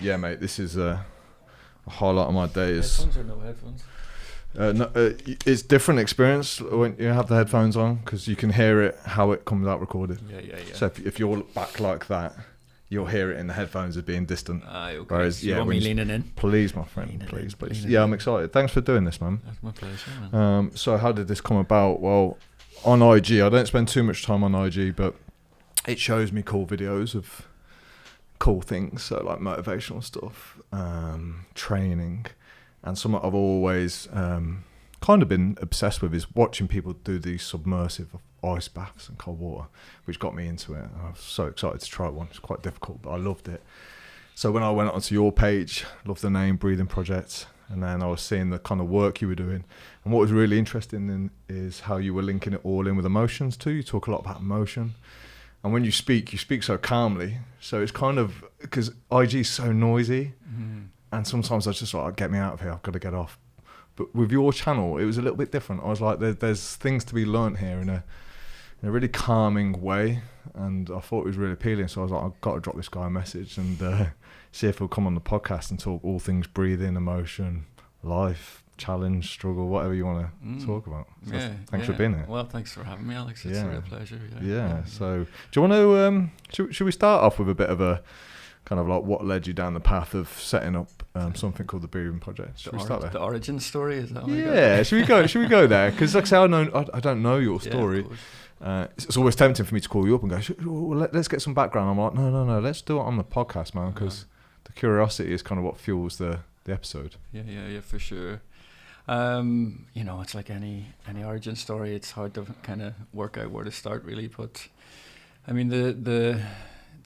yeah, mate, this is a highlight of my days. Headphones or no headphones? It's different experience when you have the headphones on because you can hear it how it comes out recorded. Yeah. So if you're back like that, you'll hear it in the headphones as being distant. Okay. Whereas, So you want me leaning in? Please, my friend, please. Yeah, I'm excited. Thanks for doing this, man. That's my pleasure, man. So how did this come about? Well, on IG, I don't spend too much time on IG, but it shows me cool videos of cool things, so like motivational stuff, training, and something I've always kind of been obsessed with is watching people do these submersive ice baths and cold water, which got me into it. I was so excited to try one. It's quite difficult, but I loved it. So when I went onto your page, loved the name Breathing Project, and then I was seeing the kind of work you were doing. And what was really interesting is how you were linking it all in with emotions too. You talk a lot about emotion. And when you speak so calmly. So it's kind of, because IG is so noisy, and sometimes I was just like, get me out of here, I've got to get off. But with your channel, it was a little bit different. I was like, there's things to be learnt here in a really calming way, and I thought it was really appealing. So I was like, I've got to drop this guy a message and see if he'll come on the podcast and talk all things breathing, emotion, life, challenge, struggle, whatever you want to talk about. So thanks for being here. Well, thanks for having me, Alex. It's a real pleasure. So do you want to should we start off with a bit of a kind of like what led you down the path of setting up something called the Breathing Project? Should we start there? The origin story, is that? Should we go there? Because like I say, I don't know your story. It's always tempting for me to call you up and go, let's get some background. I'm like, no, let's do it on the podcast, man, because the curiosity is kind of what fuels the episode. Yeah, for sure. It's like any origin story. It's hard to kind of work out where to start, really. But I mean, the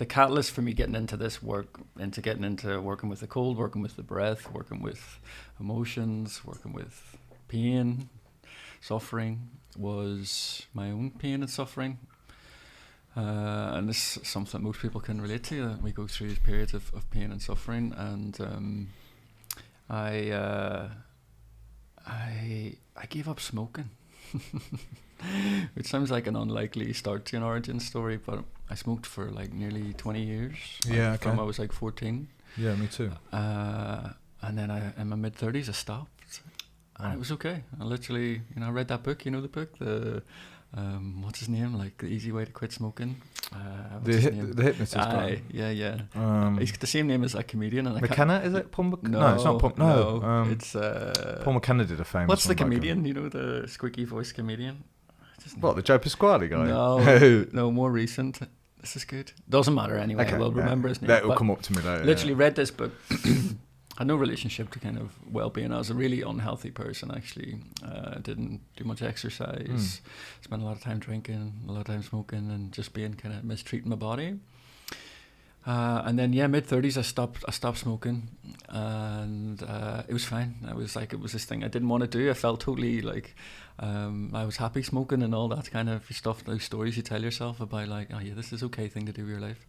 catalyst for me getting into this work, getting into working with the cold, working with the breath, working with emotions, working with pain, suffering, was my own pain and suffering. And this is something that most people can relate to. That we go through these periods of pain and suffering, and I gave up smoking, which sounds like an unlikely start to an origin story, but I smoked for like nearly 20 years. From I was like 14. Yeah, me too. And then in my mid-30s I stopped, and it was okay. I literally, I read that book, the book, the what's his name, like The Easy Way to Quit Smoking. The hypnotist guy. Yeah. He's got the same name as that comedian. And McKenna, is it? Paul No, it's not Paul. No, it's Paul McKenna did a famous. What's the comedian? The squeaky voice comedian. What, the Joe Pasquale guy? No, more recent. This is good. Doesn't matter anyway. Okay, We'll remember his name. That will come up to me later. Literally read this book. Had no relationship to kind of well-being. I was a really unhealthy person, actually. Didn't do much exercise. Spent a lot of time drinking, a lot of time smoking, and just being kind of mistreating my body. And then mid-30s I stopped smoking, and it was fine. It was this thing I didn't want to do. I felt totally like I was happy smoking and all that kind of stuff, those stories you tell yourself about, like, oh yeah, this is okay thing to do with your life.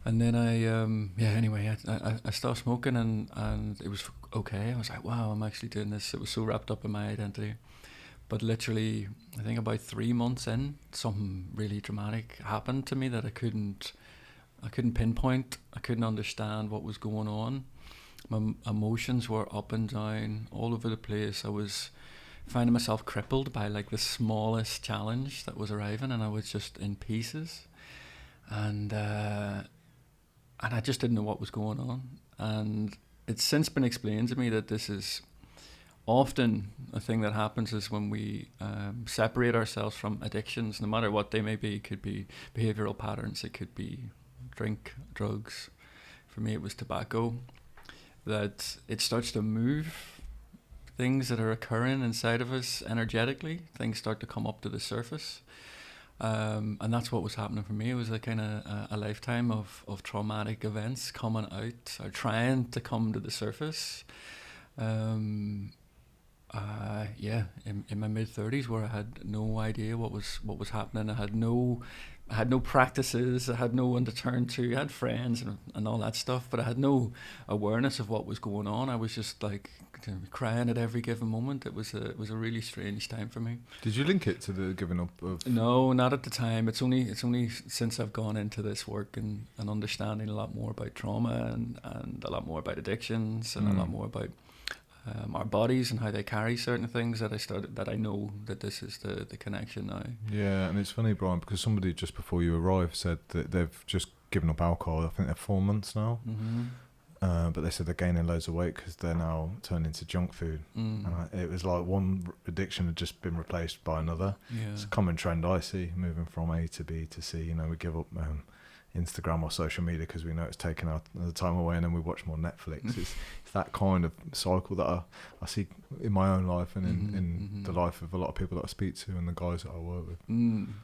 And then I stopped smoking, and it was okay. I was like, wow, I'm actually doing this. It was so wrapped up in my identity. But literally, I think about 3 months in, something really dramatic happened to me that I couldn't pinpoint. I couldn't understand what was going on. My emotions were up and down, all over the place. I was finding myself crippled by like the smallest challenge that was arriving, and I was just in pieces. And I just didn't know what was going on. And it's since been explained to me that this is often a thing that happens is when we separate ourselves from addictions, no matter what they may be. It could be behavioural patterns, it could be drink, drugs. For me it was tobacco. That it starts to move things that are occurring inside of us energetically. Things start to come up to the surface. And that's what was happening for me. It was a kind of a lifetime of traumatic events coming out, or trying to come to the surface. In my mid-30s, where I had no idea what was happening. I had no I had no practices, I had no one to turn to, I had friends and all that stuff, but I had no awareness of what was going on. I was just like crying at every given moment. It was a really strange time for me. Did you link it to the giving up of? No, not at the time. It's only since I've gone into this work and understanding a lot more about trauma and a lot more about addictions and a lot more about our bodies and how they carry certain things that I know that this is the connection now. Yeah, and it's funny, Brian, because somebody just before you arrived said that they've just given up alcohol. I think they're 4 months now. But they said they're gaining loads of weight because they're now turned into junk food. And it was like one addiction had just been replaced by another. Yeah. It's a common trend I see, moving from A to B to C. You know, we give up Instagram or social media because we know it's taking our the time away, and then we watch more Netflix. It's that kind of cycle that I see in my own life and in the life of a lot of people that I speak to and the guys that I work with.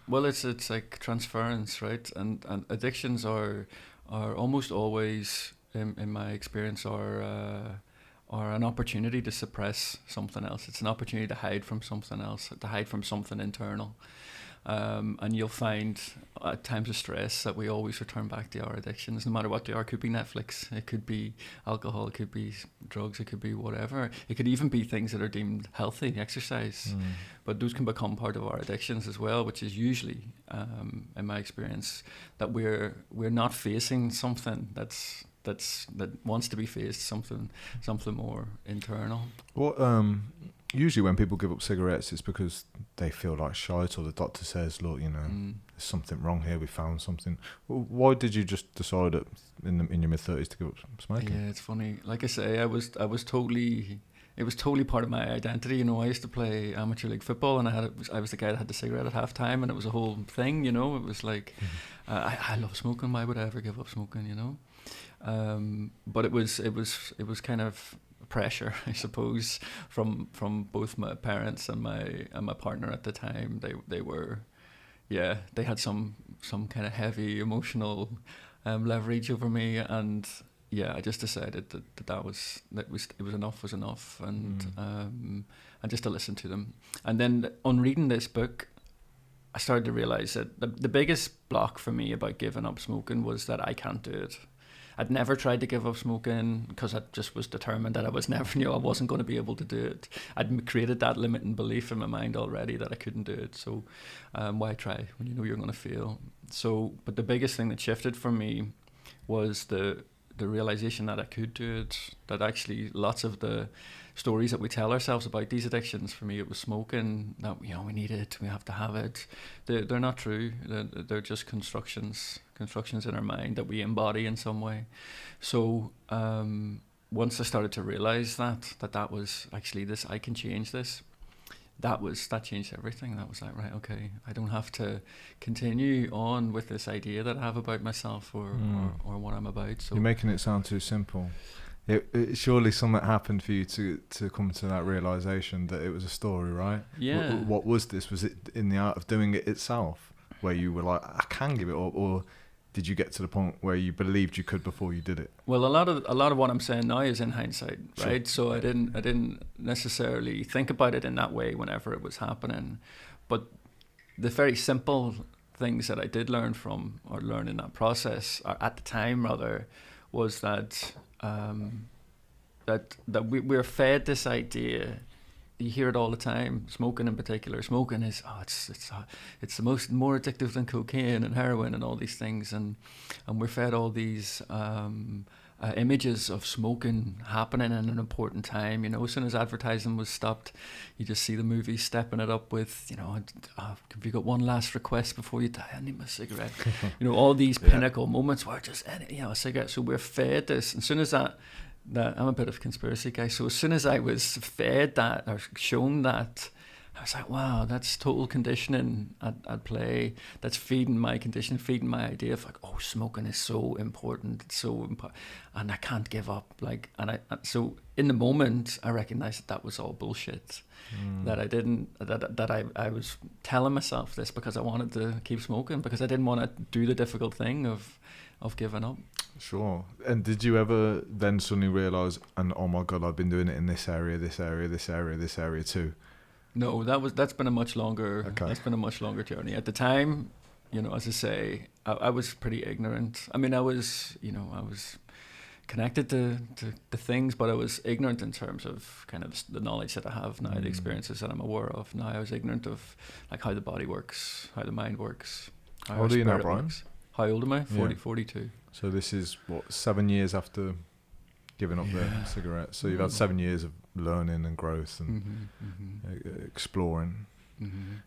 Well, it's like transference, right? And addictions are almost always, in my experience, are an opportunity to suppress something else. It's an opportunity to hide from something else, to hide from something internal. And you'll find at times of stress that we always return back to our addictions, no matter what they are. It could be Netflix, it could be alcohol, it could be drugs, it could be whatever. It could even be things that are deemed healthy, exercise. But those can become part of our addictions as well, which is usually, in my experience, that we're not facing something that wants to be faced, something more internal. What usually when people give up cigarettes, it's because they feel like shite, or the doctor says, look, you know, there's something wrong here, we found something. Why did you just decide in your mid-30s to give up smoking? Yeah, it's funny. Like I say, it was totally part of my identity. You know, I used to play amateur league football, and I was the guy that had the cigarette at halftime, and it was a whole thing, you know. It was like, I love smoking, why would I ever give up smoking, you know? But it was kind of pressure, I suppose, from both my parents and my partner at the time. They had some kind of heavy emotional leverage over me, and I just decided that it was enough, and just to listen to them. And then on reading this book, I started to realize that the biggest block for me about giving up smoking was that I can't do it. I'd never tried to give up smoking because I just was determined that I wasn't going to be able to do it. I'd created that limiting belief in my mind already that I couldn't do it. So why try when you know you're going to fail? So, but the biggest thing that shifted for me was the realization that I could do it, that actually lots of the stories that we tell ourselves about these addictions, for me it was smoking, that we need it, we have to have it. They're not true. They're just constructions in our mind that we embody in some way. So once I started to realize that was actually this, I can change this, that changed everything. That was like, right, okay, I don't have to continue on with this idea that I have about myself or what I'm about. So you're making it sound too simple. It surely something happened for you to come to that realization that it was a story, right? Yeah. What was this? Was it in the art of doing it itself, where you were like, I can give it up, or did you get to the point where you believed you could before you did it? Well, a lot of what I'm saying now is in hindsight, right? Sure. So I didn't necessarily think about it in that way whenever it was happening, but the very simple things that I did learn in that process, or at the time rather, was that we're fed this idea. You hear it all the time. Smoking in particular. Smoking is it's the more addictive than cocaine and heroin and all these things, and we're fed all these images of smoking happening in an important time. You know, as soon as advertising was stopped, you just see the movies stepping it up with, you know, have you got one last request before you die? I need my cigarette. You know, all these pinnacle moments where just a cigarette. So we're fed this. As soon as that I'm a bit of a conspiracy guy. So as soon as I was fed that or shown that, I was like, wow, that's total conditioning at play. That's feeding my conditioning, feeding my idea of like, oh, smoking is so important. It's so important. And I can't give up. So in the moment, I recognized that was all bullshit. That I didn't, that I was telling myself this because I wanted to keep smoking, because I didn't want to do the difficult thing of giving up. Sure. And did you ever then suddenly realise, and oh my God, I've been doing it in this area too? No, that's been a much longer. Okay. That's been a much longer journey. At the time, you know, as I say, I was pretty ignorant. I mean, I was connected to things, but I was ignorant in terms of kind of the knowledge that I have now, the experiences that I'm aware of now. I was ignorant of like how the body works, how the mind works, how old are you now, Brian? Works. How old am I? 42. So this is what, 7 years after giving up the cigarettes. So you've had 7 years of learning and growth and exploring.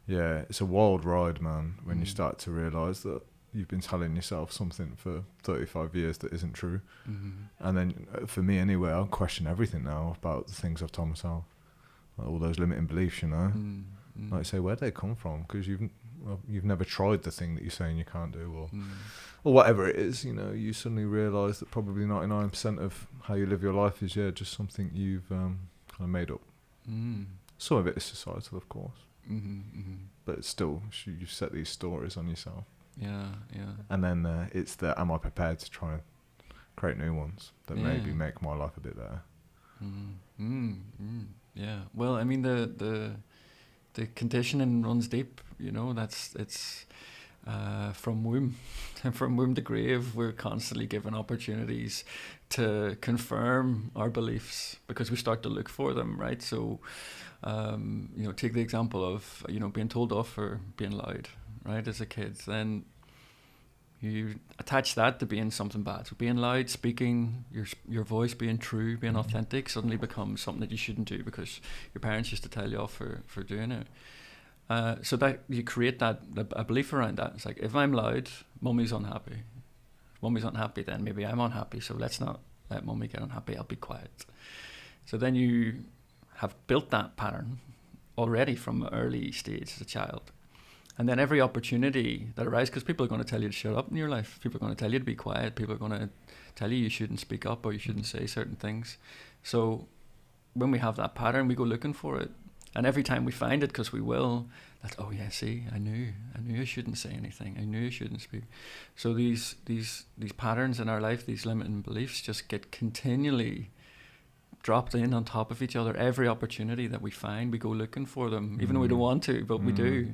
Yeah, it's a wild ride, man, when you start to realise that you've been telling yourself something for 35 years that isn't true. And then for me anyway, I'll question everything now about the things I've told myself, like all those limiting beliefs, you know. Like, say, where'd they come from? Because you've never tried the thing that you're saying you can't do, or whatever it is, you know. You suddenly realise that probably 99% of how you live your life is just something you've kind of made up. Some of it is societal, of course, but it's still, you've set these stories on yourself. Yeah. And then it's the, am I prepared to try and create new ones that maybe make my life a bit better? Yeah. Well, I mean, the conditioning runs deep. You know, it's from womb to grave. We're constantly given opportunities to confirm our beliefs because we start to look for them, right? So, you know, take the example of, you know, being told off for being loud, right, as a kid. Then you attach that to being something bad. So being loud, speaking, your voice being true, being authentic suddenly becomes something that you shouldn't do because your parents used to tell you off for doing it. So that you create a belief around that. It's like, if I'm loud, mummy's unhappy. If mummy's unhappy, then maybe I'm unhappy. So let's not let mummy get unhappy. I'll be quiet. So then you have built that pattern already from an early stage as a child. And then every opportunity that arises, because people are going to tell you to shut up in your life. People are going to tell you to be quiet. People are going to tell you shouldn't speak up or you shouldn't say certain things. So when we have that pattern, we go looking for it. And every time we find it, because we will, that's, oh yeah, see, I knew I shouldn't say anything. I knew I shouldn't speak. So these patterns in our life, these limiting beliefs, just get continually dropped in on top of each other. Every opportunity that we find, we go looking for them, even though we don't want to, but we do.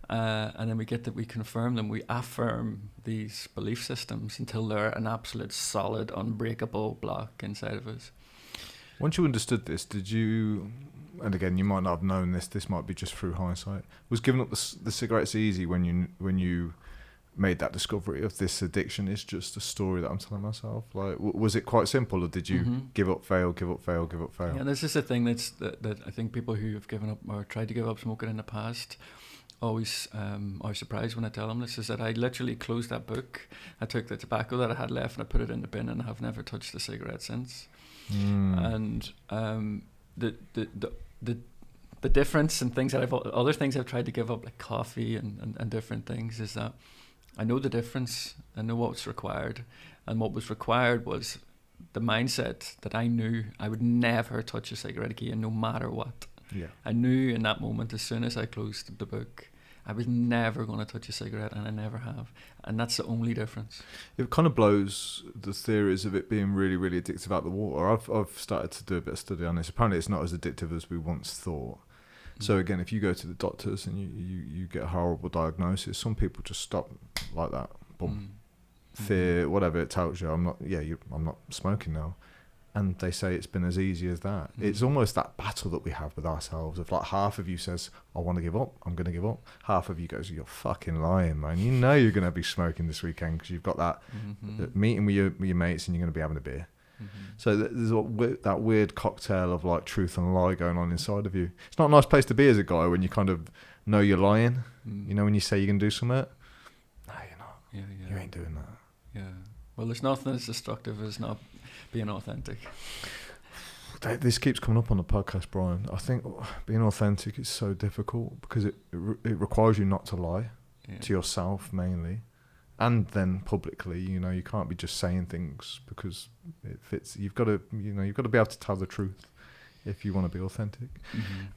And then we confirm them, we affirm these belief systems until they're an absolute solid, unbreakable block inside of us. Once you understood this, did you, and again, you might not have known this might be just through hindsight, was giving up the cigarettes easy when you made that discovery of this addiction is just a story that I'm telling myself? Like, was it quite simple, or did you give up, fail, give up, fail, give up, fail? Yeah, this is a thing that I think people who have given up or tried to give up smoking in the past always are surprised when I tell them this, is that I literally closed that book. I took the tobacco that I had left and I put it in the bin, and I have never touched a cigarette since. And the difference and things that other things I've tried to give up, like coffee and different things, is that I know the difference. I know what's required, and what was required was the mindset that I knew I would never touch a cigarette again, no matter what. Yeah, I knew in that moment, as soon as I closed the book, I was never going to touch a cigarette, and I never have. And that's the only difference. It kind of blows the theories of it being really, really addictive out the water. I've started to do a bit of study on this. Apparently it's not as addictive as we once thought. So again, if you go to the doctors and you get a horrible diagnosis, some people just stop like that. Boom. Fear, whatever it tells you, I'm not smoking now. And they say it's been as easy as that. It's almost that battle that we have with ourselves of like, half of you says, I want to give up, I'm going to give up. Half of you goes, you're fucking lying, man. You know you're going to be smoking this weekend because you've got that meeting with your mates and you're going to be having a beer. So there's that weird cocktail of like truth and lie going on inside of you. It's not a nice place to be as a guy when you kind of know you're lying. You know, when you say you're going to do something, no, you're not. Yeah. You ain't doing that. Yeah. Well, there's nothing as destructive as not being authentic. This keeps coming up on the podcast, Brian. I think being authentic is so difficult because it requires you not to lie to yourself mainly, and then publicly. You know, you can't be just saying things because it fits. You've got to be able to tell the truth if you want to be authentic,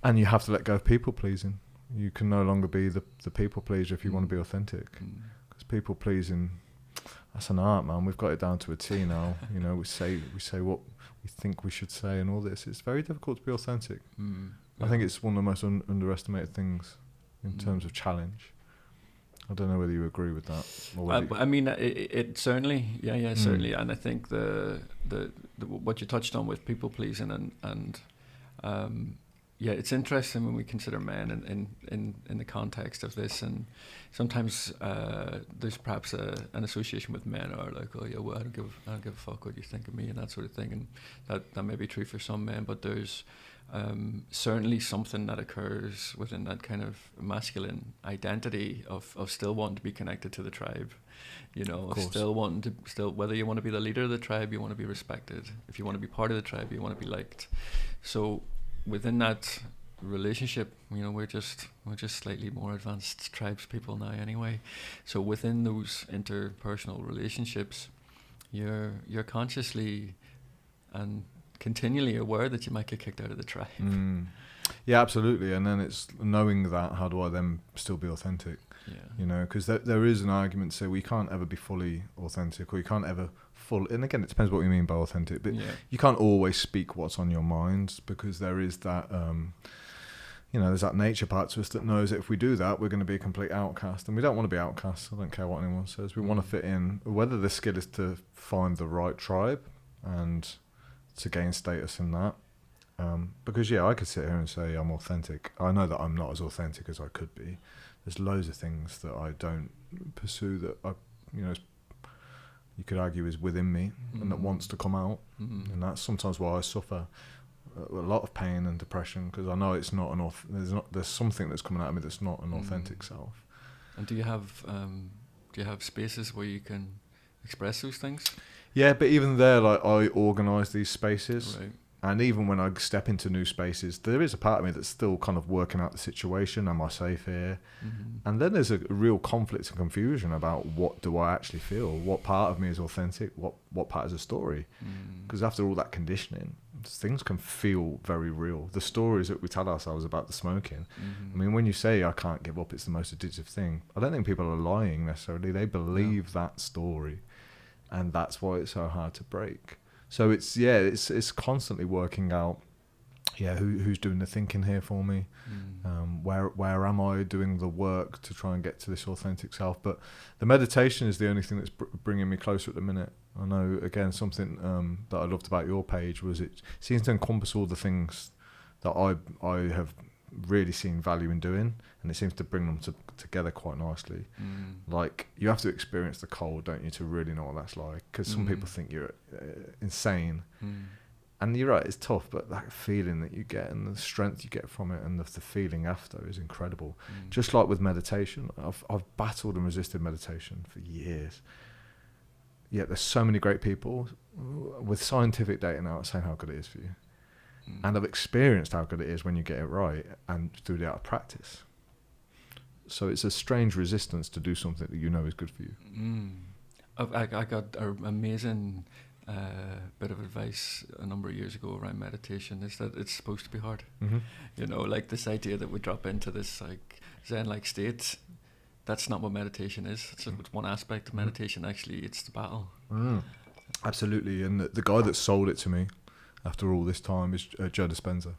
and you have to let go of people pleasing. You can no longer be the people pleaser if you want to be authentic, because people pleasing, that's an art, man. We've got it down to a T now. You know, we say what we think we should say and all this. It's very difficult to be authentic. I think it's one of the most underestimated things in terms of challenge. I don't know whether you agree with that. Or I mean, it certainly, certainly, and I think the what you touched on with people pleasing and yeah, it's interesting when we consider men in the context of this, and sometimes there's perhaps an association with men are like, oh yeah, well, I don't give a fuck what you think of me and that sort of thing, and that may be true for some men, but there's certainly something that occurs within that kind of masculine identity of still wanting to be connected to the tribe, you know, still whether you want to be the leader of the tribe, you want to be respected. If you want to be part of the tribe, you want to be liked. So within that relationship, you know, we're just slightly more advanced tribes people now anyway. So within those interpersonal relationships, you're consciously and continually aware that you might get kicked out of the tribe. Yeah, absolutely. And then it's knowing that, how do I then still be authentic? Yeah. You know, because there is an argument to say we can't ever be fully authentic, or you can't ever and again, it depends what you mean by authentic, but you can't always speak what's on your mind, because there is that, you know, there's that nature part to us that knows that if we do that, we're going to be a complete outcast, and we don't want to be outcasts. I don't care what anyone says. We want to fit in, whether the skill is to find the right tribe and to gain status in that. Because I could sit here and say I'm authentic. I know that I'm not as authentic as I could be. There's loads of things that I don't pursue that I, you know, you could argue is within me and that wants to come out, and that's sometimes why I suffer a lot of pain and depression, because I know it's not there's something that's coming out of me that's not an authentic self. And do you have spaces where you can express those things? Yeah, but even there, like, I organise these spaces. Right. And even when I step into new spaces, there is a part of me that's still kind of working out the situation. Am I safe here? And then there's a real conflict and confusion about what do I actually feel? What part of me is authentic? What part is a story? Because after all that conditioning, things can feel very real. The stories that we tell ourselves about the smoking. I mean, when you say I can't give up, it's the most addictive thing, I don't think people are lying necessarily. They believe that story. And that's why it's so hard to break. So it's constantly working out, who's doing the thinking here for me, where am I doing the work to try and get to this authentic self. But the meditation is the only thing that's bringing me closer at the minute. I know, again, something that I loved about your page was it seems to encompass all the things that I have really seen value in doing, and it seems to bring them together quite nicely. Like, you have to experience the cold, don't you, to really know what that's like, because some people think you're insane, and you're right, it's tough, but that feeling that you get and the strength you get from it and the feeling after is incredible. Just like with meditation, I've battled and resisted meditation for years, yet there's so many great people with scientific data now saying how good it is for you. And I've experienced how good it is when you get it right and through the art of practice. So it's a strange resistance to do something that you know is good for you. I got an amazing bit of advice a number of years ago around meditation, is that it's supposed to be hard. You know, like this idea that we drop into this like Zen-like state. That's not what meditation is. It's one aspect of meditation. Actually, it's the battle. Absolutely. And the guy that sold it to me after all this time is Joe Dispenza.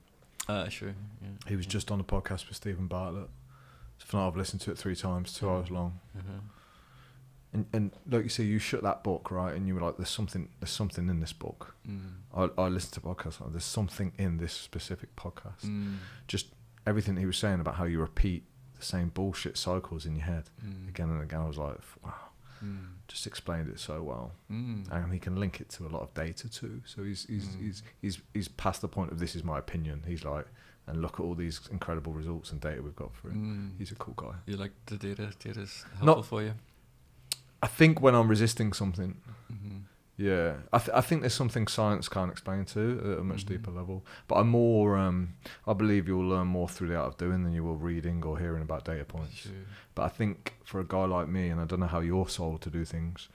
Sure. Yeah. He was just on a podcast with Stephen Bartlett. It's phenomenal. I've listened to it 3 times, 2 hours long. And like you say, you shut that book, right, and you were like, there's something in this book. I listened to podcasts like, there's something in this specific podcast. Just everything he was saying about how you repeat the same bullshit cycles in your head again and again. I was like, wow. Just explained it so well, and he can link it to a lot of data too. So he's past the point of this is my opinion. He's like, and look at all these incredible results and data we've got for it. He's a cool guy. You like the data? Data's helpful for you? I think when I'm resisting something, I think there's something science can't explain to at a much deeper level. But I'm more, I believe you'll learn more through the art of doing than you will reading or hearing about data points. Sure. But I think for a guy like me, and I don't know how you're sold to do things,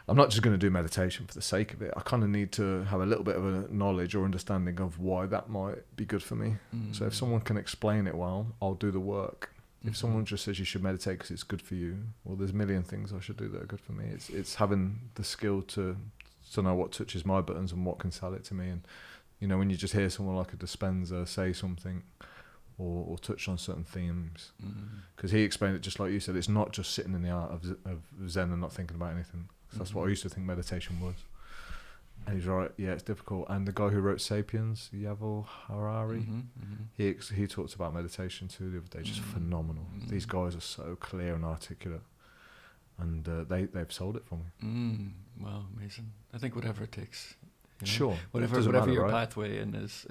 I'm not just going to do meditation for the sake of it. I kind of need to have a little bit of a knowledge or understanding of why that might be good for me. So if someone can explain it well, I'll do the work. If someone just says you should meditate because it's good for you, well, there's a million things I should do that are good for me. It's having the skill to know what touches my buttons and what can sell it to me. And, you know, when you just hear someone like a Dispenza say something, or touched on certain themes. Because he explained it just like you said. It's not just sitting in the art of Zen and not thinking about anything. So that's what I used to think meditation was. And he's right. Yeah, it's difficult. And the guy who wrote *Sapiens*, Yuval Harari, he talks about meditation too the other day. Just phenomenal. These guys are so clear and articulate, and they've sold it for me. Wow, amazing. I think whatever it takes. You know? Sure. Whatever matter, your right? pathway in is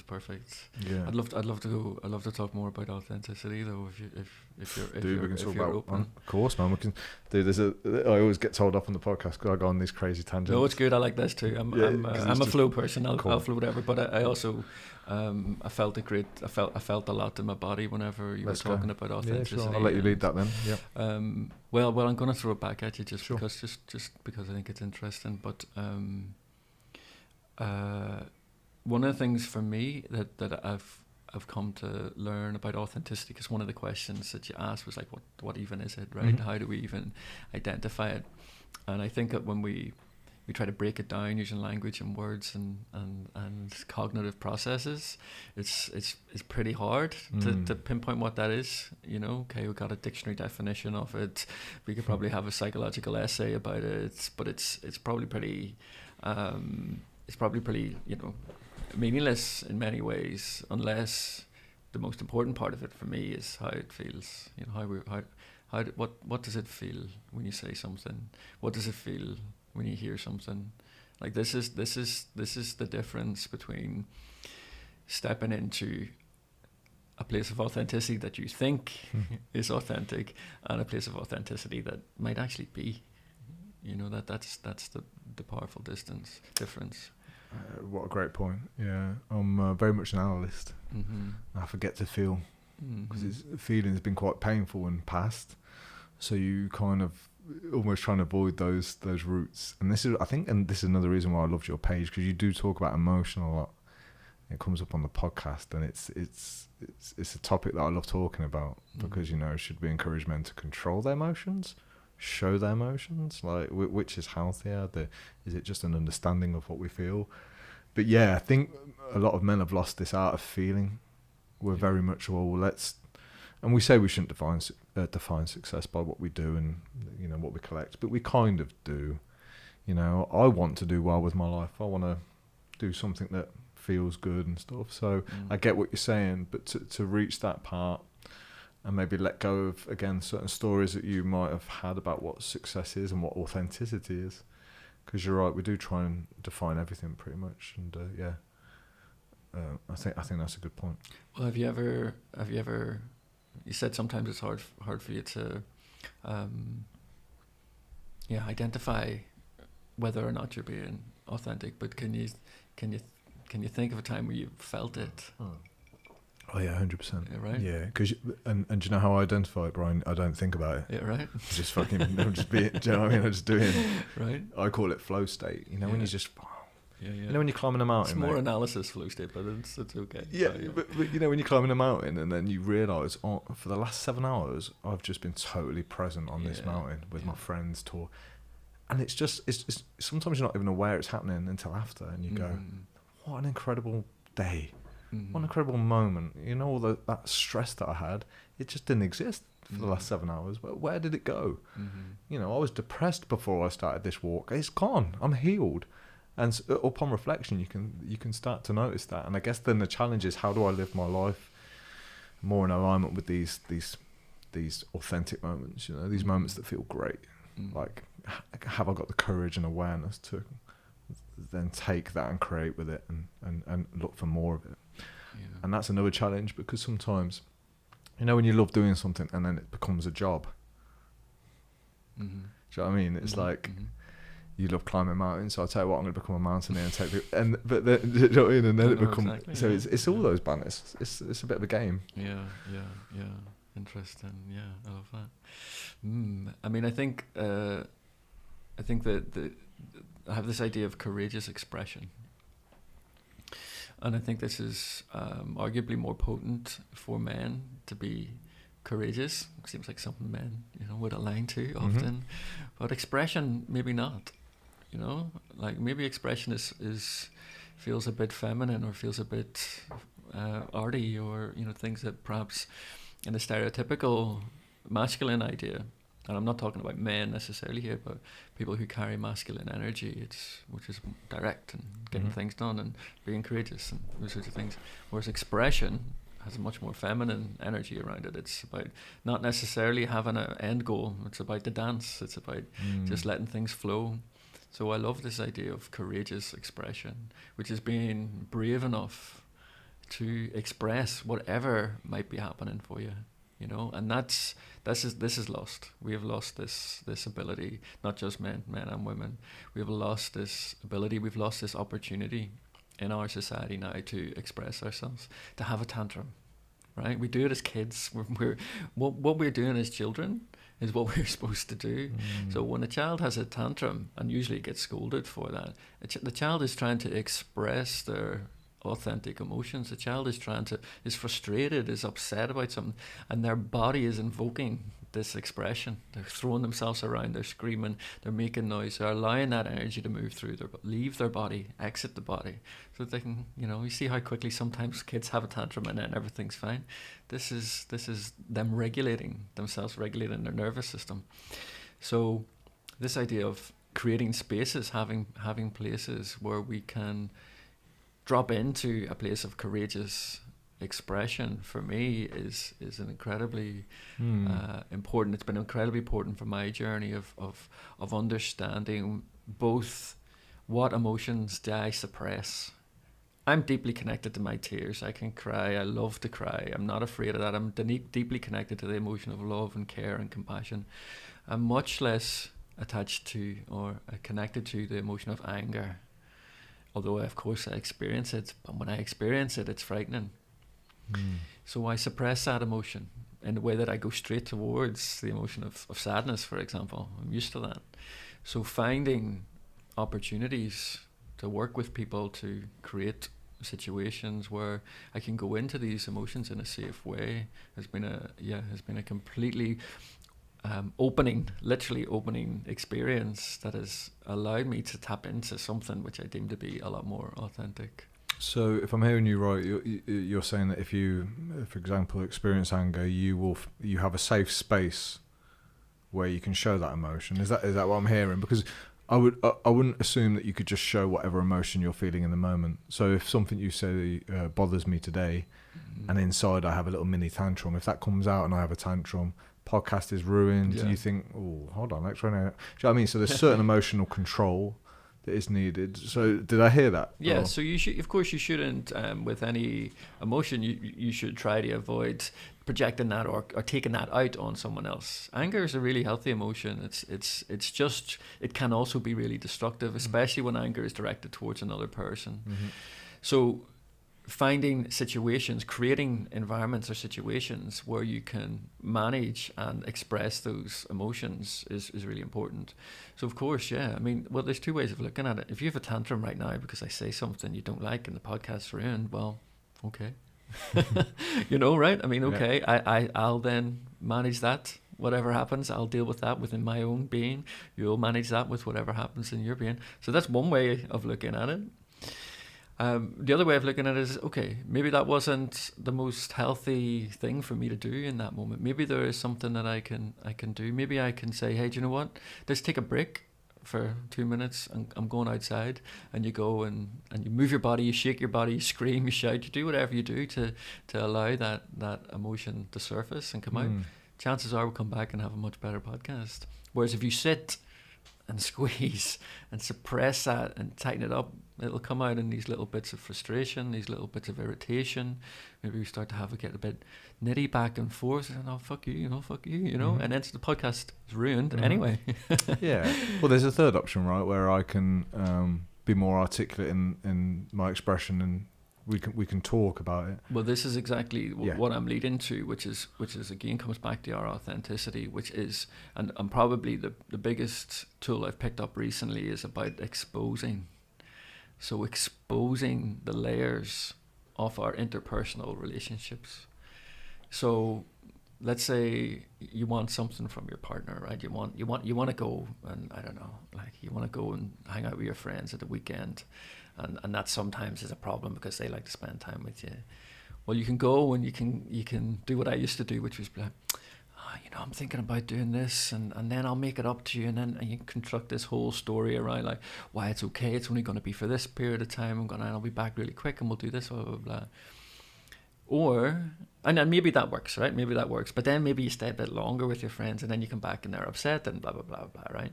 perfect. Yeah. I'd love to talk more about authenticity though. If you're open. Of course, man. We can. Dude, I always get told off on the podcast because I go on these crazy tangents. No, it's good. I like this too. I'm a flow person. I'll flow whatever. But I also I felt I felt a lot in my body whenever you were talking about authenticity. Yeah, sure. I'll let you lead that then. Yeah. Well, I'm going to throw it back at you just because I think it's interesting. But one of the things for me that I've come to learn about authenticity, because one of the questions that you asked was like, what even is it, right? How do we even identify it? And I think that when we try to break it down using language and words and cognitive processes, it's pretty hard to pinpoint what that is. You know, okay, we've got a dictionary definition of it. We could probably have a psychological essay about it, but it's probably pretty meaningless in many ways, unless the most important part of it for me is how it feels. You know, what does it feel when you say something? What does it feel when you hear something? Like this is the difference between stepping into a place of authenticity that you think is authentic and a place of authenticity that might actually be. You know, that's the powerful difference. What a great point. Yeah, I'm very much an analyst. I forget to feel because feeling has been quite painful in the past. So you kind of almost trying to avoid those roots. And this is another reason why I loved your page, because you do talk about emotion a lot. It comes up on the podcast, and it's a topic that I love talking about because, you know, should we encourage men to control their emotions? Show their emotions, like which is healthier? Is it just an understanding of what we feel? But yeah, I think a lot of men have lost this art of feeling. We're very much and we say we shouldn't define success by what we do and, you know, what we collect, but we kind of do. You know, I want to do well with my life. I want to do something that feels good and stuff. So I get what you're saying, but to reach that part. And maybe let go of, again, certain stories that you might have had about what success is and what authenticity is. Because you're right, we do try and define everything pretty much. And I think that's a good point. Well, have you ever? You said sometimes it's hard for you to, identify whether or not you're being authentic. But can you think of a time where you felt it? Oh yeah, 100%. Yeah, right. Yeah, because and do you know how I identify it, Brian? I don't think about it. Yeah, right. Just fucking, I'm just being. Do you know what I mean? I'm just doing. Right. I call it flow state. You know, when you just. Yeah. You know, when you're climbing a mountain. It's more analysis flow state, but it's okay. Yeah, but you know, when you're climbing a mountain and then you realise, for the last 7 hours, I've just been totally present on this mountain with my friends, and it's sometimes you're not even aware it's happening until after, and you go, what an incredible day. What an incredible moment. You know, all that stress that I had, it just didn't exist for the last 7 hours. Where did it go? You know, I was depressed before I started this walk. It's gone. I'm healed. And upon reflection, you can start to notice that. And I guess then the challenge is, how do I live my life more in alignment with these authentic moments, you know, these moments that feel great. Like, have I got the courage and awareness to then take that and create with it and look for more of it? Yeah. And that's another challenge, because sometimes, you know, when you love doing something and then it becomes a job. Do you know what I mean? It's like, you love climbing mountains, so I'll tell you what, I'm going to become a mountaineer and take the, but then, you know what I mean? And then it becomes, exactly, so it's all those banners. It's a bit of a game. Yeah. Interesting. Yeah, I love that. I mean, I think that I have this idea of courageous expression. And I think this is arguably more potent for men to be courageous. It seems like something men, you know, would align to often. But expression, maybe not. You know, like maybe expression is feels a bit feminine, or feels a bit arty, or things that perhaps in the stereotypical masculine idea. And I'm not talking about men necessarily here, but people who carry masculine energy, which is direct and getting things done and being courageous and those sorts of things. Whereas expression has a much more feminine energy around it. It's about not necessarily having an end goal. It's about the dance. It's about just letting things flow. So I love this idea of courageous expression, which is being brave enough to express whatever might be happening for you. And this is lost. We have lost this ability, not just men and women. We have lost this ability. We've lost this opportunity in our society now to express ourselves, to have a tantrum, right? We do it as kids. What we're doing as children is what we're supposed to do. So when a child has a tantrum, and usually gets scolded for that, the child is trying to express their authentic emotions. The child is frustrated, is upset about something, and their body is invoking this expression. They're throwing themselves around, they're screaming, they're making noise, they're allowing that energy to move through leave their body, exit the body, so that they can, you see how quickly sometimes kids have a tantrum and then everything's fine. This is them regulating themselves, regulating their nervous system. So this idea of creating spaces, having places where we can drop into a place of courageous expression, for me is an incredibly important. It's been incredibly important for my journey of understanding both what emotions do I suppress. I'm deeply connected to my tears. I can cry. I love to cry. I'm not afraid of that. I'm deeply connected to the emotion of love and care and compassion. I'm much less attached to or connected to the emotion of anger. Although, of course, I experience it, but when I experience it, it's frightening. So I suppress that emotion in the way that I go straight towards the emotion of sadness, for example. I'm used to that. So finding opportunities to work with people to create situations where I can go into these emotions in a safe way has been a completely literally opening experience that has allowed me to tap into something which I deem to be a lot more authentic. So if I'm hearing you right, you're saying that if you, for example, experience anger, you have a safe space where you can show that emotion. Is that what I'm hearing? Because I wouldn't assume that you could just show whatever emotion you're feeling in the moment. So if something you say bothers me today, and inside I have a little mini tantrum, if that comes out and I have a tantrum, podcast is ruined. You think, oh, hold on, let's run out. Do you know what I mean? So there's certain emotional control that is needed. So did I hear that? Yeah. Or? So you shouldn't with any emotion you should try to avoid projecting that or taking that out on someone else. Anger is a really healthy emotion. It's just, it can also be really destructive, especially when anger is directed towards another person. So finding situations, creating environments or situations where you can manage and express those emotions is really important. So of course, I mean, well, there's two ways of looking at it. If you have a tantrum right now because I say something you don't like and the podcast's ruined, well, okay. Right? I mean, okay, I'll then manage that. Whatever happens, I'll deal with that within my own being. You'll manage that with whatever happens in your being. So that's one way of looking at it. The other way of looking at it is, okay, maybe that wasn't the most healthy thing for me to do in that moment. Maybe there is something that I can do. Maybe I can say, hey, do you know what? Let's take a break for 2 minutes. And I'm going outside, and you go and you move your body, you shake your body, you scream, you shout, you do whatever you do to allow that emotion to surface and come out. Chances are we'll come back and have a much better podcast. Whereas if you sit and squeeze and suppress that and tighten it up, it'll come out in these little bits of frustration, these little bits of irritation. Maybe we start to get a bit nitty back and forth, and fuck you, and then the podcast is ruined anyway. Yeah. Well, there's a third option, right, where I can be more articulate in my expression, and we can talk about it. Well, this is exactly what I'm leading to, which is again comes back to our authenticity, which is and probably the biggest tool I've picked up recently is about exposing. So exposing the layers of our interpersonal relationships. So let's say you want something from your partner, right? You want to go and I don't know, like you want to go and hang out with your friends at the weekend. And that sometimes is a problem because they like to spend time with you. Well, you can go and you can do what I used to do, which was like, I'm thinking about doing this, and then I'll make it up to you, and you construct this whole story around like why it's okay. It's only going to be for this period of time. I'll be back really quick, and we'll do this, blah blah blah. Or and then maybe that works, right? Maybe that works. But then maybe you stay a bit longer with your friends, and then you come back and they're upset and blah blah blah blah, right?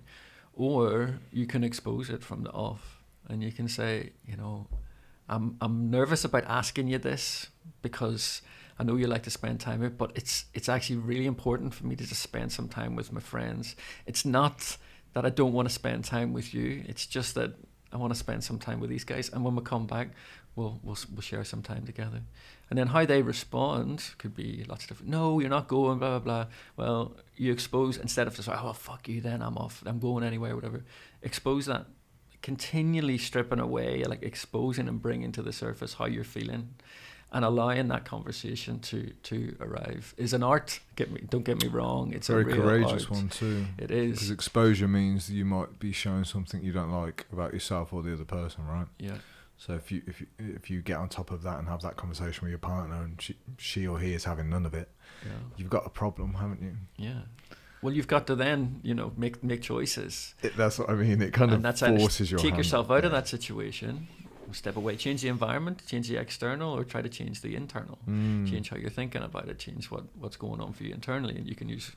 Or you can expose it from the off, and you can say, I'm nervous about asking you this because I know you like to spend time with, but it's actually really important for me to just spend some time with my friends. It's not that I don't want to spend time with you. It's just that I want to spend some time with these guys, and when we come back, we'll share some time together. And then how they respond could be lots of different. No, you're not going. Blah blah blah. Well, you expose, instead of just fuck you, then I'm off. I'm going anyway, whatever. Expose that. Continually stripping away, like exposing and bringing to the surface how you're feeling, and allowing that conversation to arrive is an art. Don't get me wrong, it's very a real courageous art. one too. It is, because exposure means you might be showing something you don't like about yourself or the other person, right? Yeah. So if you get on top of that and have that conversation with your partner, and she or he is having none of it, you've got a problem, haven't you? Yeah. Well, you've got to then, make choices. That's what I mean. It kind of forces your hand. Take yourself out of that situation, step away, change the environment, change the external, or try to change the internal. Change how you're thinking about it, change what's going on for you internally. And you can use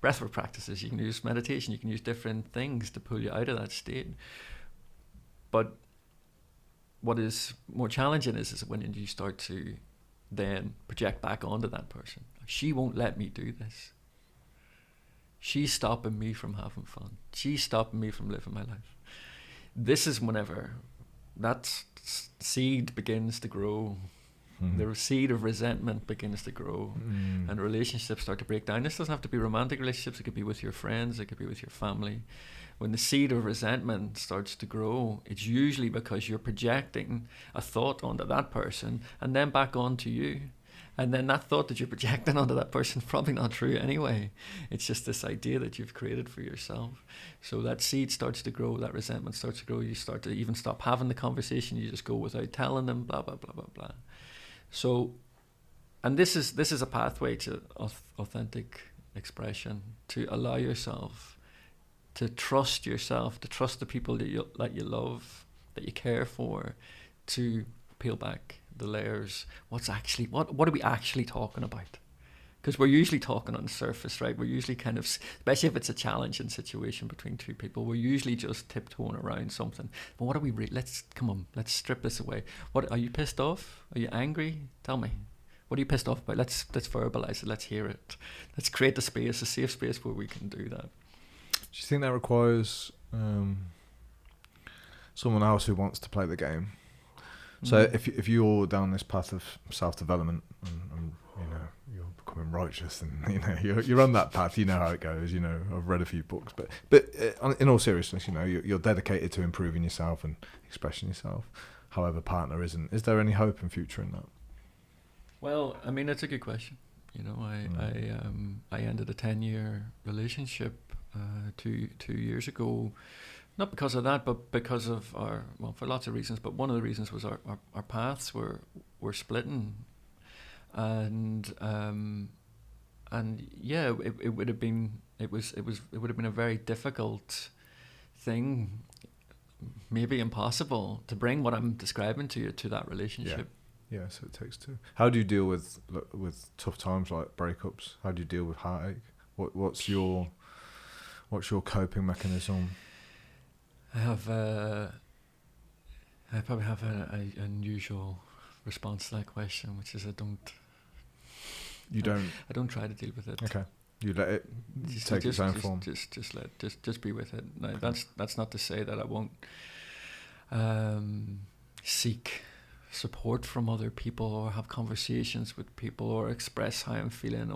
breathwork practices, you can use meditation, you can use different things to pull you out of that state. But what is more challenging is when you start to then project back onto that person. She won't let me do this. She's stopping me from having fun. She's stopping me from living my life. This is whenever that seed begins to grow. The seed of resentment begins to grow, and relationships start to break down. This doesn't have to be romantic relationships. It could be with your friends. It could be with your family. When the seed of resentment starts to grow, it's usually because you're projecting a thought onto that person and then back onto you. And then that thought that you're projecting onto that person is probably not true anyway. It's just this idea that you've created for yourself. So that seed starts to grow, that resentment starts to grow. You start to even stop having the conversation. You just go without telling them, blah, blah, blah, blah, blah. So, and this is a pathway to authentic expression, to allow yourself, to trust the people that you love, that you care for, to peel back the layers. What are we actually talking about? Because we're usually talking on the surface, right? We're usually kind of, especially if it's a challenging situation between two people, we're usually just tiptoeing around something. But what are we let's strip this away. What are you pissed off? Are you angry? Tell me. What are you pissed off about? Let's verbalize it. Let's hear it. Let's create a safe space where we can do that. Do you think that requires someone else who wants to play the game? So if you're down this path of self-development and you're becoming righteous and you're on that path, you know how it goes. I've read a few books, but in all seriousness, you're dedicated to improving yourself and expressing yourself. However, partner isn't. Is there any hope in future in that? Well, I mean, that's a good question. I ended a 10-year relationship 2 years ago. Not because of that, but because of for lots of reasons. But one of the reasons was our paths were splitting, and yeah, it would have been a very difficult thing, maybe impossible, to bring what I'm describing to you to that relationship. Yeah. So it takes two. How do you deal with tough times like breakups? How do you deal with heartache? What's your coping mechanism? I probably have an unusual response to that question, which is I don't try to deal with it. Okay, you let it take its own form. Just be with it. Now, that's not to say that I won't seek support from other people or have conversations with people or express how I'm feeling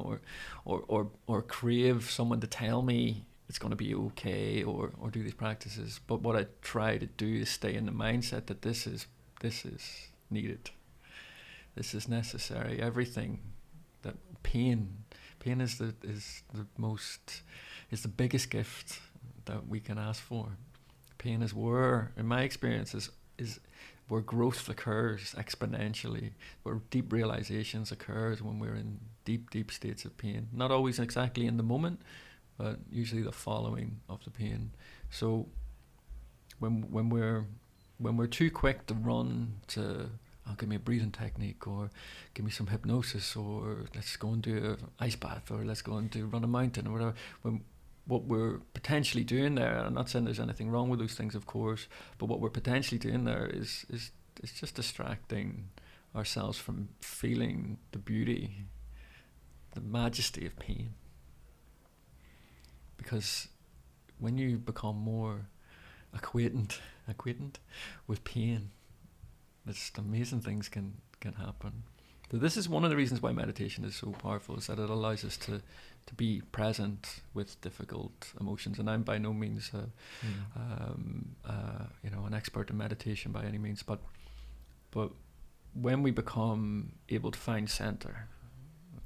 or crave someone to tell me it's going to be okay or do these practices. But what I try to do is stay in the mindset that this is needed. This is necessary. Everything that pain is the biggest gift that we can ask for. Pain is in my experience is where growth occurs exponentially, where deep realizations occurs when we're in deep states of pain. Not always exactly in the moment, but usually the following of the pain. So when we're too quick to run to, oh, give me a breathing technique, or give me some hypnosis, or let's go and do an ice bath, or let's go and run a mountain, or whatever. When what we're potentially doing there, I'm not saying there's anything wrong with those things, of course, but what we're potentially doing there is just distracting ourselves from feeling the beauty, the majesty of pain. Because when you become more acquainted with pain, just amazing things can happen. So this is one of the reasons why meditation is so powerful, is that it allows us to be present with difficult emotions. And I'm by no means an expert in meditation by any means, but when we become able to find center,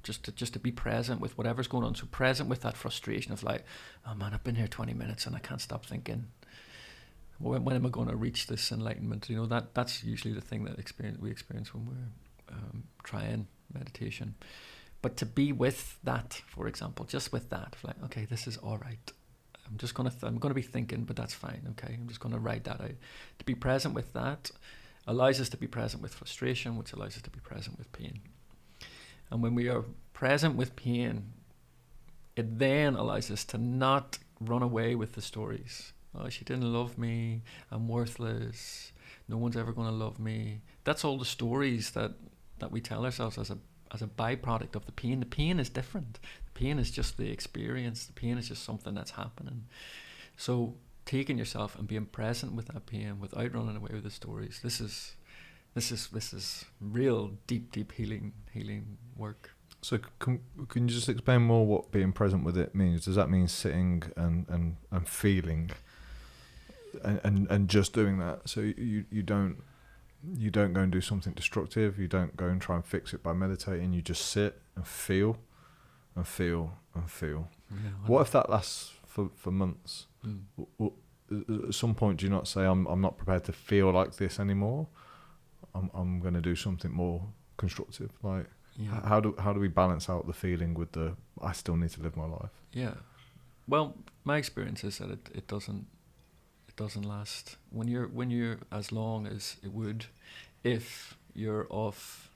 just to be present with whatever's going on, so present with that frustration of like, oh man, I've been here 20 minutes and I can't stop thinking, when am I going to reach this enlightenment? That's usually the thing that we experience when we're trying meditation. But to be with that, for example, just with that, like, okay, this is all right. I'm just gonna I'm gonna be thinking, but that's fine. Okay, I'm just gonna write that out. To be present with that allows us to be present with frustration, which allows us to be present with pain. And when we are present with pain, it then allows us to not run away with the stories. Oh, she didn't love me. I'm worthless. No one's ever going to love me. That's all the stories that we tell ourselves as a byproduct of the pain. The pain is different. The pain is just the experience. The pain is just something that's happening. So taking yourself and being present with that pain without running away with the stories. This is real deep healing work. So can you just explain more what being present with it means? Does that mean sitting and feeling and just doing that? So you don't go and do something destructive. You don't go and try and fix it by meditating. You just sit and feel and feel and feel. Yeah, what if that lasts for months? At some point, do you not say, I'm not prepared to feel like this anymore? I'm going to do something more constructive. Like, yeah. How do we balance out the feeling with the I still need to live my life? Yeah. Well, my experience is that it doesn't last when you're as long as it would if you're off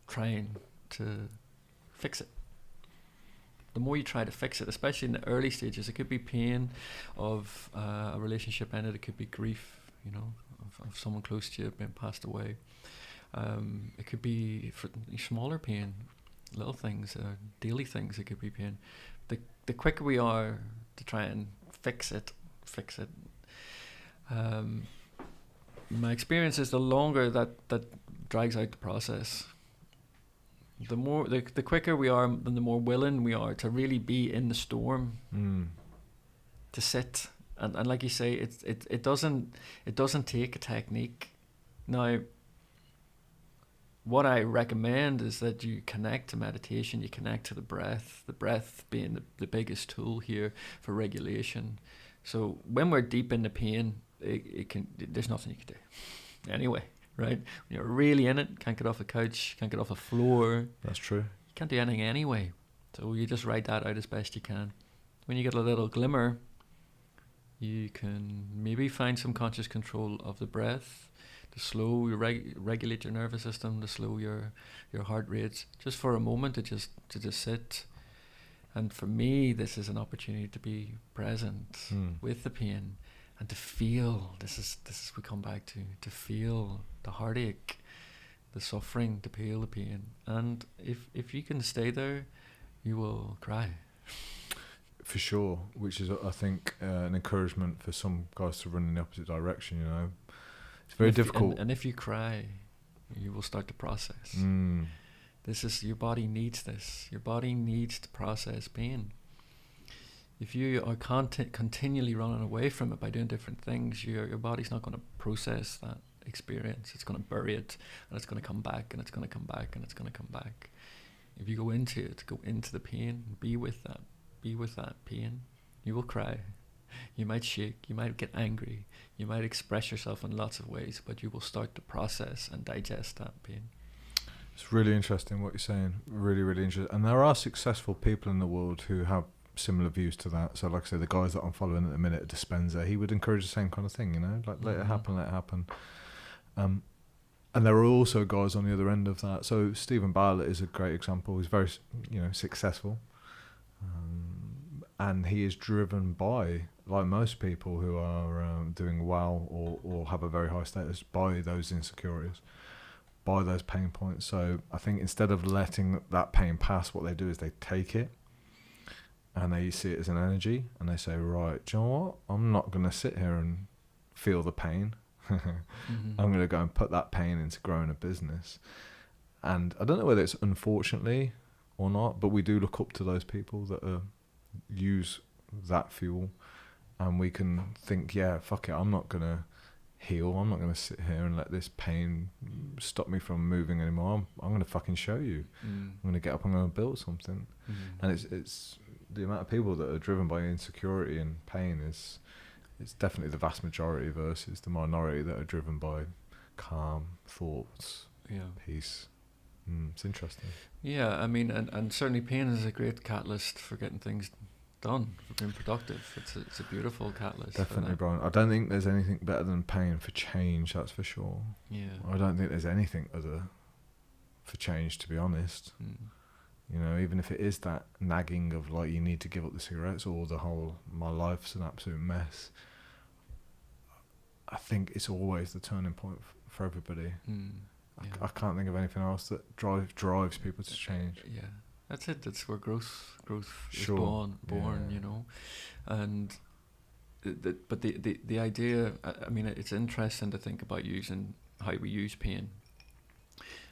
trying to fix it. The more you try to fix it, especially in the early stages, it could be pain of a relationship ended, it could be grief, of someone close to you being passed away. It could be for smaller pain, little things, daily things. It could be pain. The quicker we are to try and fix it. My experience is the longer that drags out the process. The quicker we are, the more willing we are to really be in the storm, to sit and like you say, it doesn't take a technique. Now, what I recommend is that you connect to meditation, you connect to the breath being the biggest tool here for regulation. So when we're deep in the pain, there's nothing you can do anyway, right? When you're really in it, can't get off the couch, can't get off the floor. That's true. You can't do anything anyway. So you just write that out as best you can. When you get a little glimmer, you can maybe find some conscious control of the breath, to slow regulate your nervous system, to slow your heart rates, just for a moment to just sit. And for me, this is an opportunity to be present with the pain and to feel. This is we come back to feel the heartache, the suffering, to feel the pain. And if you can stay there, you will cry. For sure, which is, I think, an encouragement for some guys to run in the opposite direction. It's very difficult. And if you cry, you will start to process. This is, your body needs this. Your body needs to process pain. If you are continually running away from it by doing different things, your body's not going to process that experience. It's going to bury it, and it's going to come back, and it's going to come back, and it's going to come back. If you go into it, go into the pain, be with that pain, you will cry. You might shake, you might get angry, you might express yourself in lots of ways, but you will start to process and digest that pain. It's really interesting what you're saying. Really, really interesting. And there are successful people in the world who have similar views to that. So like I say, the guys that I'm following at the minute, Dispenza, he would encourage the same kind of thing, you know, like let it happen, let it happen. And there are also guys on the other end of that. So Stephen Bartlett is a great example. He's very, successful. And he is driven by, like most people who are doing well or have a very high status, by those insecurities, by those pain points. So I think instead of letting that pain pass, what they do is they take it and they see it as an energy, and they say, right, do you know what? I'm not going to sit here and feel the pain. I'm going to go and put that pain into growing a business. And I don't know whether it's unfortunately or not, but we do look up to those people that use that fuel, and we can think, yeah, fuck it, I'm not going to heal. I'm not going to sit here and let this pain stop me from moving anymore. I'm going to fucking show you. I'm going to get up, I'm going to build something. And it's the amount of people that are driven by insecurity and pain it's definitely the vast majority versus the minority that are driven by calm thoughts, peace. It's interesting. Yeah, I mean, and certainly pain is a great catalyst for getting things done, for being productive. It's a beautiful catalyst. Definitely, Brian. I don't think there's anything better than pain for change, that's for sure. Yeah. I don't think there's anything other for change, to be honest. You know, even if it is that nagging of like, you need to give up the cigarettes, or the whole, my life's an absolute mess. I think it's always the turning point for everybody. I can't think of anything else that drives people to change. Yeah, that's it. That's where growth Sure. is born. You know, and but the idea. I mean, it's interesting to think about using how we use pain.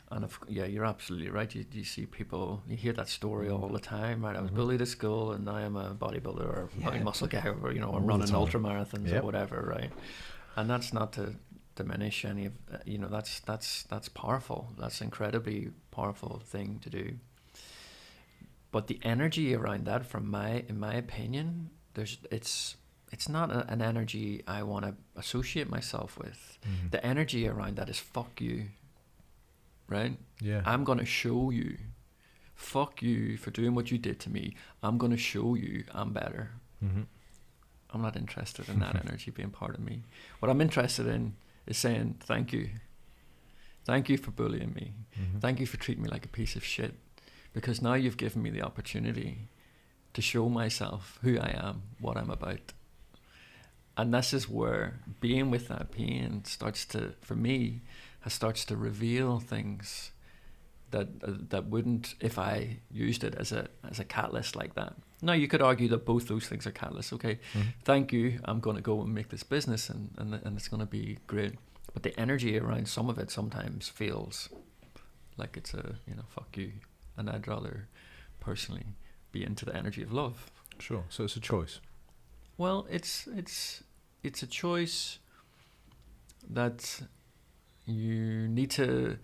And you're absolutely right. You see people, you hear that story all the time, right? I was bullied at school, and now I'm a bodybuilder or body muscle guy, or I'm running ultra marathons or whatever, right? And that's not to diminish any of, that's powerful. That's an incredibly powerful thing to do. But the energy around that, in my opinion, it's not an energy I want to associate myself with. The energy around that is fuck you. Right? Yeah. I'm going to show you. Fuck you for doing what you did to me. I'm going to show you I'm better. I'm not interested in that energy being part of me. What I'm interested in is saying thank you. Thank you for bullying me. Thank you for treating me like a piece of shit. Because now you've given me the opportunity to show myself who I am, what I'm about. And this is where being with that pain starts to reveal things that wouldn't if I used it as a catalyst like that. Now you could argue that both those things are catalysts. Okay, thank you. I'm going to go and make this business, and it's going to be great. But the energy around some of it sometimes feels like it's fuck you, and I'd rather personally be into the energy of love. Sure. So it's a choice. Well, it's a choice that you need to.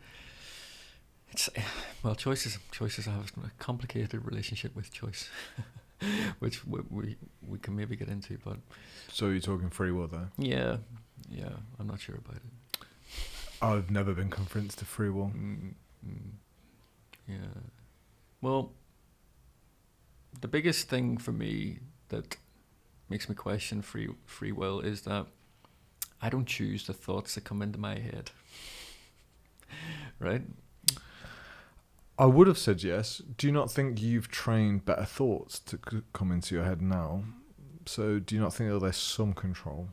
Choices. I have a complicated relationship with choice, which we can maybe get into. But so you're talking free will there? Yeah, I'm not sure about it. I've never been convinced to free will. Yeah. Well, the biggest thing for me that makes me question free will is that I don't choose the thoughts that come into my head. Right? I would have said yes. Do you not think you've trained better thoughts to come into your head now? So do you not think that there's some control?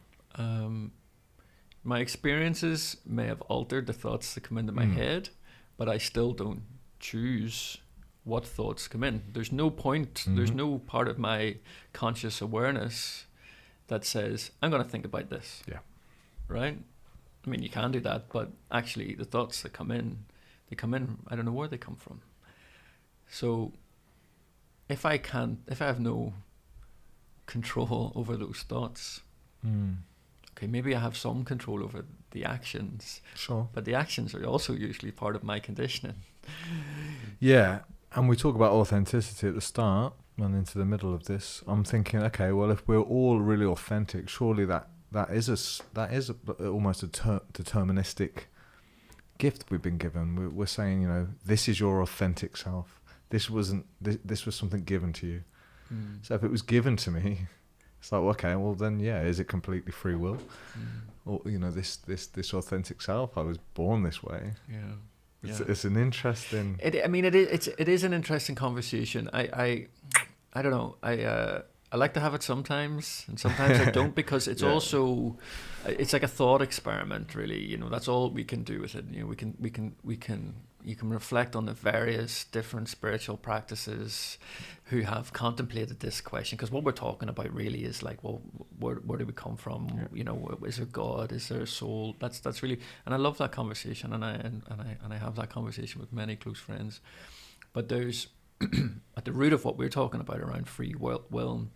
My experiences may have altered the thoughts that come into my head, but I still don't choose what thoughts come in. There's no point, there's no part of my conscious awareness that says, I'm going to think about this. Yeah. Right? I mean, you can do that, but actually the thoughts that come in, I don't know where they come from. So if I have no control over those thoughts, okay, maybe I have some control over the actions. Sure. But the actions are also usually part of my conditioning. Yeah. And we talk about authenticity at the start. run into the middle of this. I'm thinking, okay, well, if we're all really authentic, surely that is almost a deterministic gift we've been given. We're saying, you know, this is your authentic self. This was something given to you. So if it was given to me, it's like, okay, well then, yeah, is it completely free will? Or, you know, this authentic self, I was born this way. Yeah. It's an interesting. It is an interesting conversation. I don't know. I like to have it sometimes, and sometimes I don't, because it's also, it's like a thought experiment, really. You know, that's all we can do with it. You know, you can reflect on the various different spiritual practices who have contemplated this question, because what we're talking about really is like, well, where do we come from? Yeah. You know, is there God? Is there a soul? That's really, and I love that conversation, and I have that conversation with many close friends. But there's at the root of what we're talking about around free will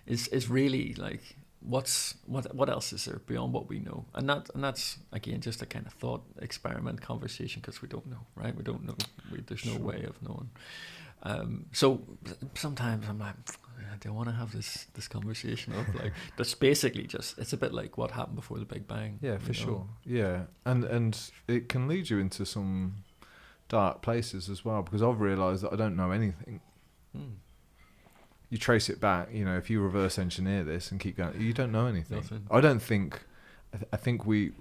is really like, what else is there beyond what we know? And that's again just a kind of thought experiment conversation, because we don't know, right? We don't know. There's no way of knowing. So sometimes I'm like, do I want to have this conversation of like, that's basically just, it's a bit like what happened before the Big Bang. Yeah, for sure. Yeah, and it can lead you into some dark places as well, because I've realised that I don't know anything. You trace it back, you know, if you reverse engineer this and keep going, you don't know anything. Nothing. I don't think, I think we'd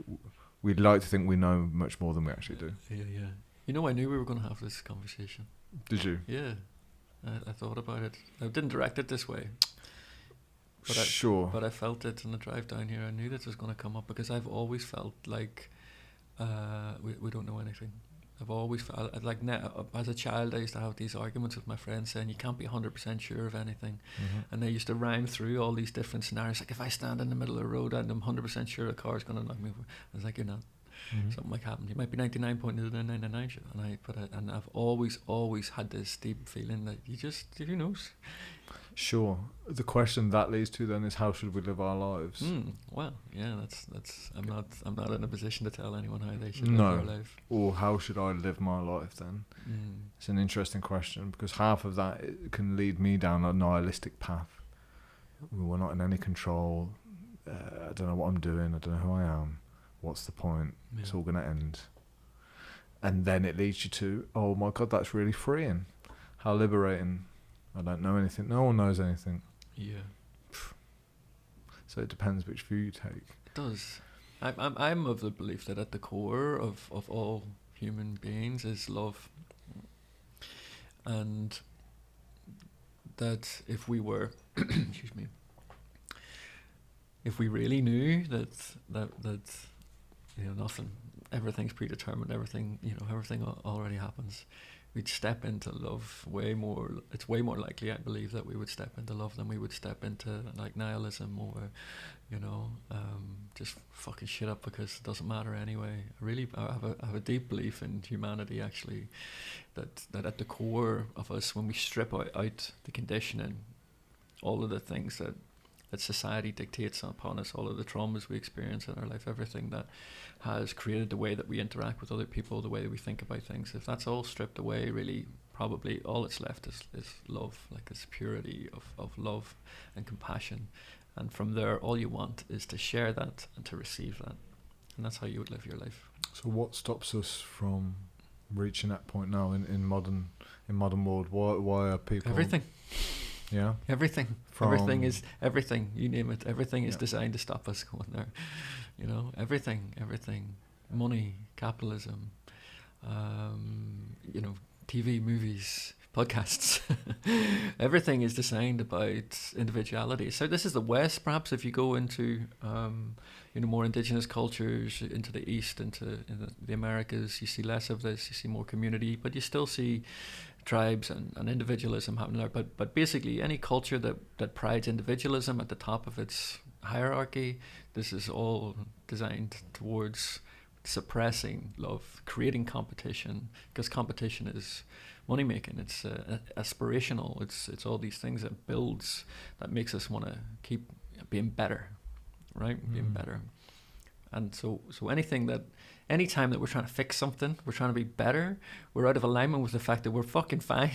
like to think we know much more than we actually do. Yeah. You know, I knew we were going to have this conversation. Did you? Yeah. I thought about it. I didn't direct it this way. But I felt it on the drive down here. I knew this was going to come up, because I've always felt like we don't know anything. I've always felt like, as a child, I used to have these arguments with my friends saying you can't be 100% sure of anything. And they used to rhyme through all these different scenarios. Like, if I stand in the middle of the road and I'm 100% sure a car's going to knock me over, I was like, you're not. Something might happen. You might be 99.999 sure. And I've always had this deep feeling that who knows. Sure. The question that leads to then is, how should we live our lives? Well, yeah, that's. I'm not in a position to tell anyone how they should live their life. Or how should I live my life then? It's an interesting question, because half of that, it can lead me down a nihilistic path. We're not in any control. I don't know what I'm doing. I don't know who I am. What's the point? Yeah. It's all going to end. And then it leads you to, oh my God, that's really freeing. How liberating. I don't know anything. No one knows anything. Yeah. So it depends which view you take. It does. I'm of the belief that at the core of all human beings is love. And that if we were, excuse me, if we really knew that you know, nothing, everything's predetermined, everything already happens, we'd step into love way more. It's way more likely, I believe, that we would step into love than we would step into like nihilism or, you know, just fucking shit up because it doesn't matter anyway. I have a deep belief in humanity, actually, that at the core of us, when we strip out the conditioning, all of the things that society dictates upon us, all of the traumas we experience in our life, everything that has created the way that we interact with other people, the way that we think about things, if that's all stripped away, really, probably all that's left is love, like this purity of love and compassion. And from there, all you want is to share that and to receive that. And that's how you would live your life. So what stops us from reaching that point now in modern world? Why are people... Everything. Yeah. Everything. Everything. You name it. Everything is designed to stop us going there. You know, everything. Money, capitalism, you know, TV, movies, podcasts. Everything is designed about individuality. So this is the West. Perhaps if you go into, you know, more indigenous cultures, into the East, into the Americas, you see less of this. You see more community, but you still see tribes and individualism happening there. But basically, any culture that prides individualism at the top of its hierarchy, this is all designed towards suppressing love, creating competition, because competition is money making. It's aspirational. It's all these things that makes us want to keep being better, right? Being better. And so anytime that we're trying to fix something, we're trying to be better, we're out of alignment with the fact that we're fucking fine.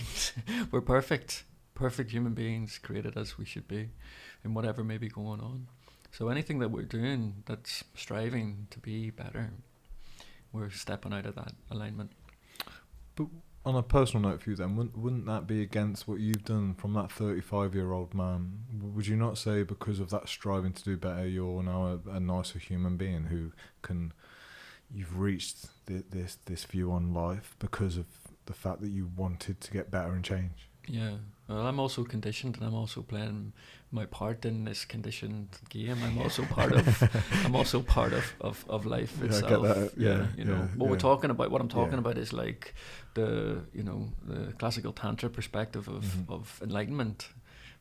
We're perfect. perfect human beings created as we should be in whatever may be going on. So anything that we're doing that's striving to be better, we're stepping out of that alignment. But on a personal note for you then, wouldn't that be against what you've done from that 35-year-old man? Would you not say because of that striving to do better, you're now a nicer human being who can... You've reached this view on life because of the fact that you wanted to get better and change? Yeah. Well, I'm also conditioned, and I'm also playing my part in this conditioned game. I'm also part of life itself. I get that. Yeah, you know what we're talking about. What I'm talking about is like the classical tantra perspective of enlightenment.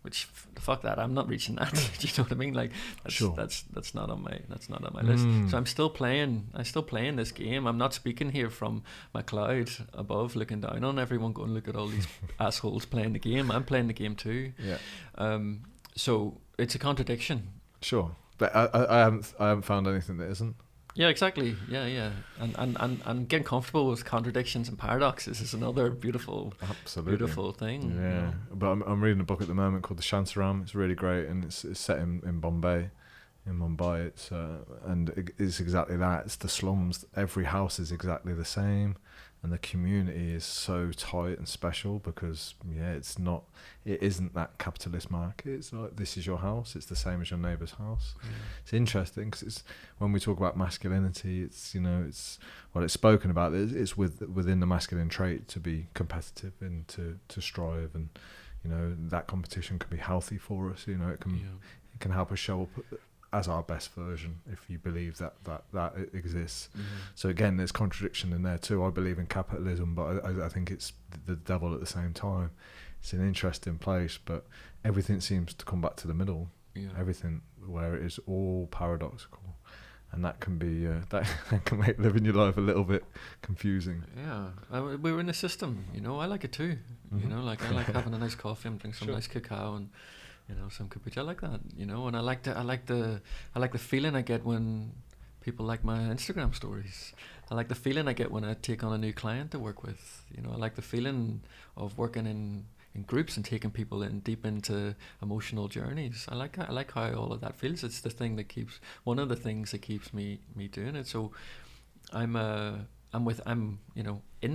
Which fuck that, I'm not reaching that. Do you know what I mean? Like that's not on my list. So I'm still playing this game. I'm not speaking here from my cloud above looking down on everyone going, look at all these assholes playing the game. I'm playing the game too. Yeah. So it's a contradiction. Sure. But I haven't found anything that isn't. Yeah, exactly. Yeah. And getting comfortable with contradictions and paradoxes is another beautiful thing. Yeah. You know? But I'm reading a book at the moment called The Shantaram. It's really great, and it's set in Bombay. In Mumbai, it's exactly that. It's the slums. Every house is exactly the same, and the community is so tight and special because it isn't that capitalist market. It's like, this is your house. It's the same as your neighbour's house. Yeah. It's interesting because it's when we talk about masculinity, it's spoken about. It's within the masculine trait to be competitive and to strive, and that competition can be healthy for us. It can help us show up as our best version, if you believe that exists. Mm-hmm. So again, there's contradiction in there too. I believe in capitalism, but I think it's the devil at the same time. It's an interesting place, but everything seems to come back to the middle. Yeah. Everything where it is all paradoxical, and that can be that can make living your life a little bit confusing. Yeah, we're in a system. I like it too. Mm-hmm. I like having a nice coffee and drink some nice cacao and. Some kombucha. I like that, and I like the feeling I get when people like my Instagram stories. I like the feeling I get when I take on a new client to work with. I like the feeling of working in groups and taking people in deep into emotional journeys. I like how all of that feels. It's one of the things that keeps me doing it. So I'm in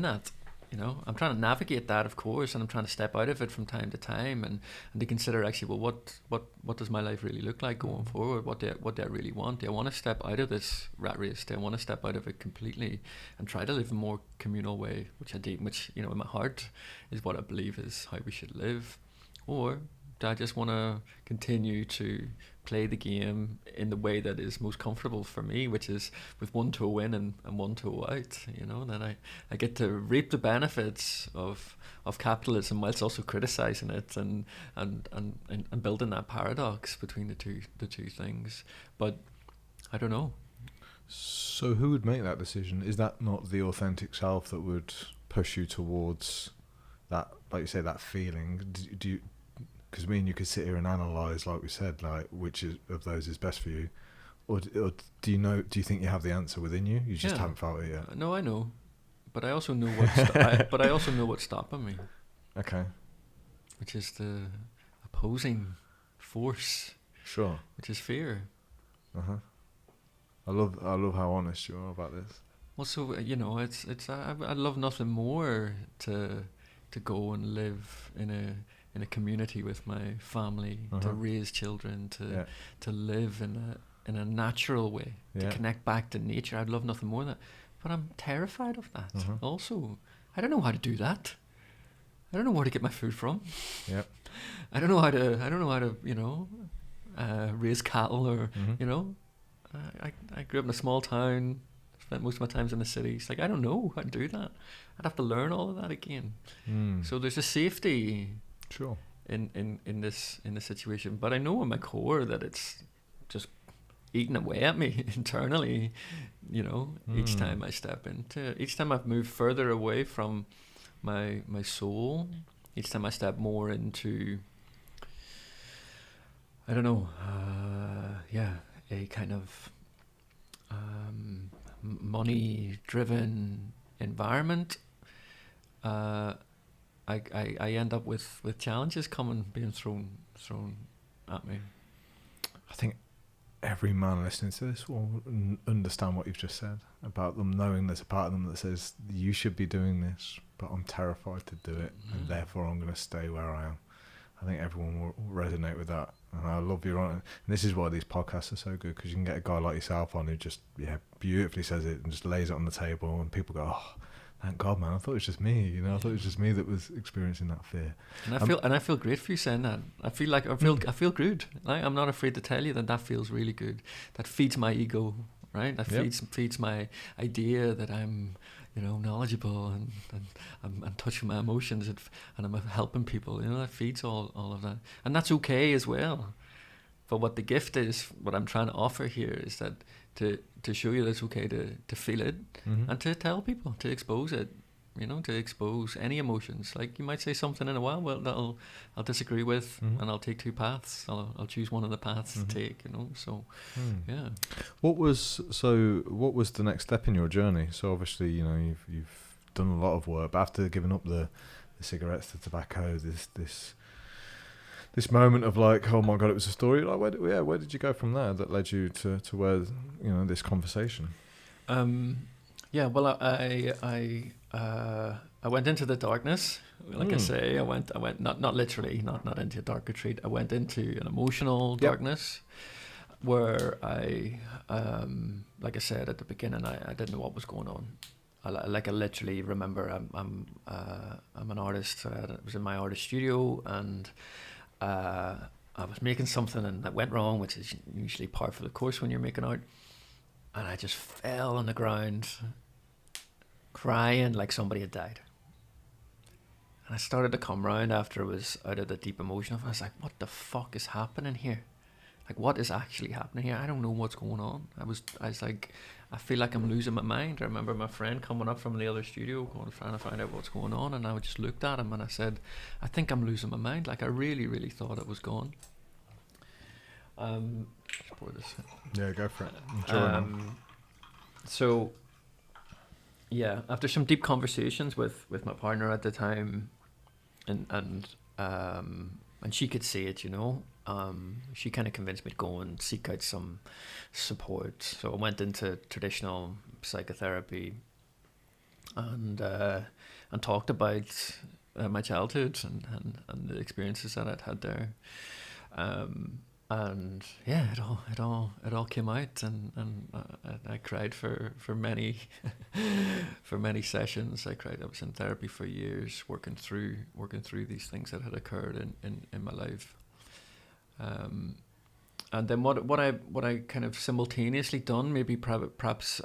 that. I'm trying to navigate that, of course, and I'm trying to step out of it from time to time, and to consider actually, well, what does my life really look like going forward? What do I really want? Do I want to step out of this rat race? Do I want to step out of it completely and try to live a more communal way, which in my heart is what I believe is how we should live, or do I just want to continue to play the game in the way that is most comfortable for me, which is with one toe in and one toe out, then I get to reap the benefits of capitalism whilst also criticizing it and building that paradox between the two things. But I don't know. So who would make that decision? Is that not the authentic self that would push you towards that, like you say, that feeling? Do you, because you could sit here and analyse, like we said, like which of those is best for you, or do you know? Do you think you have the answer within you? You just haven't felt it yet. No, I know, but I also know what's stopping me. Okay. Which is the opposing force. Sure. Which is fear. I love how honest you are about this. Well, so I'd love nothing more to go and live in a community with my family, to raise children, to live in a natural way, to connect back to nature. I'd love nothing more than that. But I'm terrified of that. Also, I don't know how to do that. I don't know where to get my food from. Yep. I don't know how to raise cattle or I grew up in a small town, spent most of my times in the cities. Like, I don't know how to do that. I'd have to learn all of that again. So there's a safety. Sure. In this situation, but I know in my core that it's just eating away at me internally. Each time I step into it, each time I've moved further away from my soul, each time I step more into, I don't know, a kind of money-driven environment. I end up with challenges being thrown at me. I think every man listening to this will understand what you've just said about them knowing there's a part of them that says you should be doing this, but I'm terrified to do it, and therefore I'm going to stay where I am. I think everyone will resonate with that, and I love your on. And this is why these podcasts are so good, because you can get a guy like yourself on who just beautifully says it and just lays it on the table, and people go, "Oh, thank God, man! I thought it was just me. You know, I thought it was just me that was experiencing that fear." And I feel great for you saying that. I feel good. Like, I'm not afraid to tell you that feels really good. That feeds my ego, right? That feeds my idea that I'm, knowledgeable and I'm touching my emotions and I'm helping people. That feeds all of that, and that's okay as well. But what the gift is, what I'm trying to offer here, is that to show you that it's okay to feel it, and to tell people, to expose it, to expose any emotions. Like, you might say something in a while, well, I'll disagree with, and I'll take two paths. I'll choose one of the paths to take, so yeah. What was the next step in your journey? So obviously, you've done a lot of work, but after giving up the cigarettes, the tobacco, this moment of like, oh my God, it was a story. Like, where did you go from there that led you to where, this conversation? Well, I went into the darkness. Like I say, I went not literally, not into a dark retreat. I went into an emotional darkness where I, like I said at the beginning, I didn't know what was going on. I literally remember I'm an artist. I was in my artist studio, and I was making something and that went wrong, which is usually par for the course when you're making art. And I just fell on the ground, crying like somebody had died. And I started to come round after I was out of the deep emotion of it. I was like, what the fuck is happening here? Like, what is actually happening here? I don't know what's going on. I was like, I feel like I'm losing my mind. I remember my friend coming up from the other studio, trying to find out what's going on, and I just looked at him and I said, I think I'm losing my mind. Like, I really, really thought it was gone. Let's pour this. Yeah, go for it. Enjoy. So, yeah, after some deep conversations with my partner at the time, and she could see it, she kind of convinced me to go and seek out some support. So I went into traditional psychotherapy and talked about my childhood and the experiences that I'd had there. And yeah, it all came out, and I cried for many for many sessions. I cried. I was in therapy for years, working through these things that had occurred in my life. And then what I kind of simultaneously done, maybe perhaps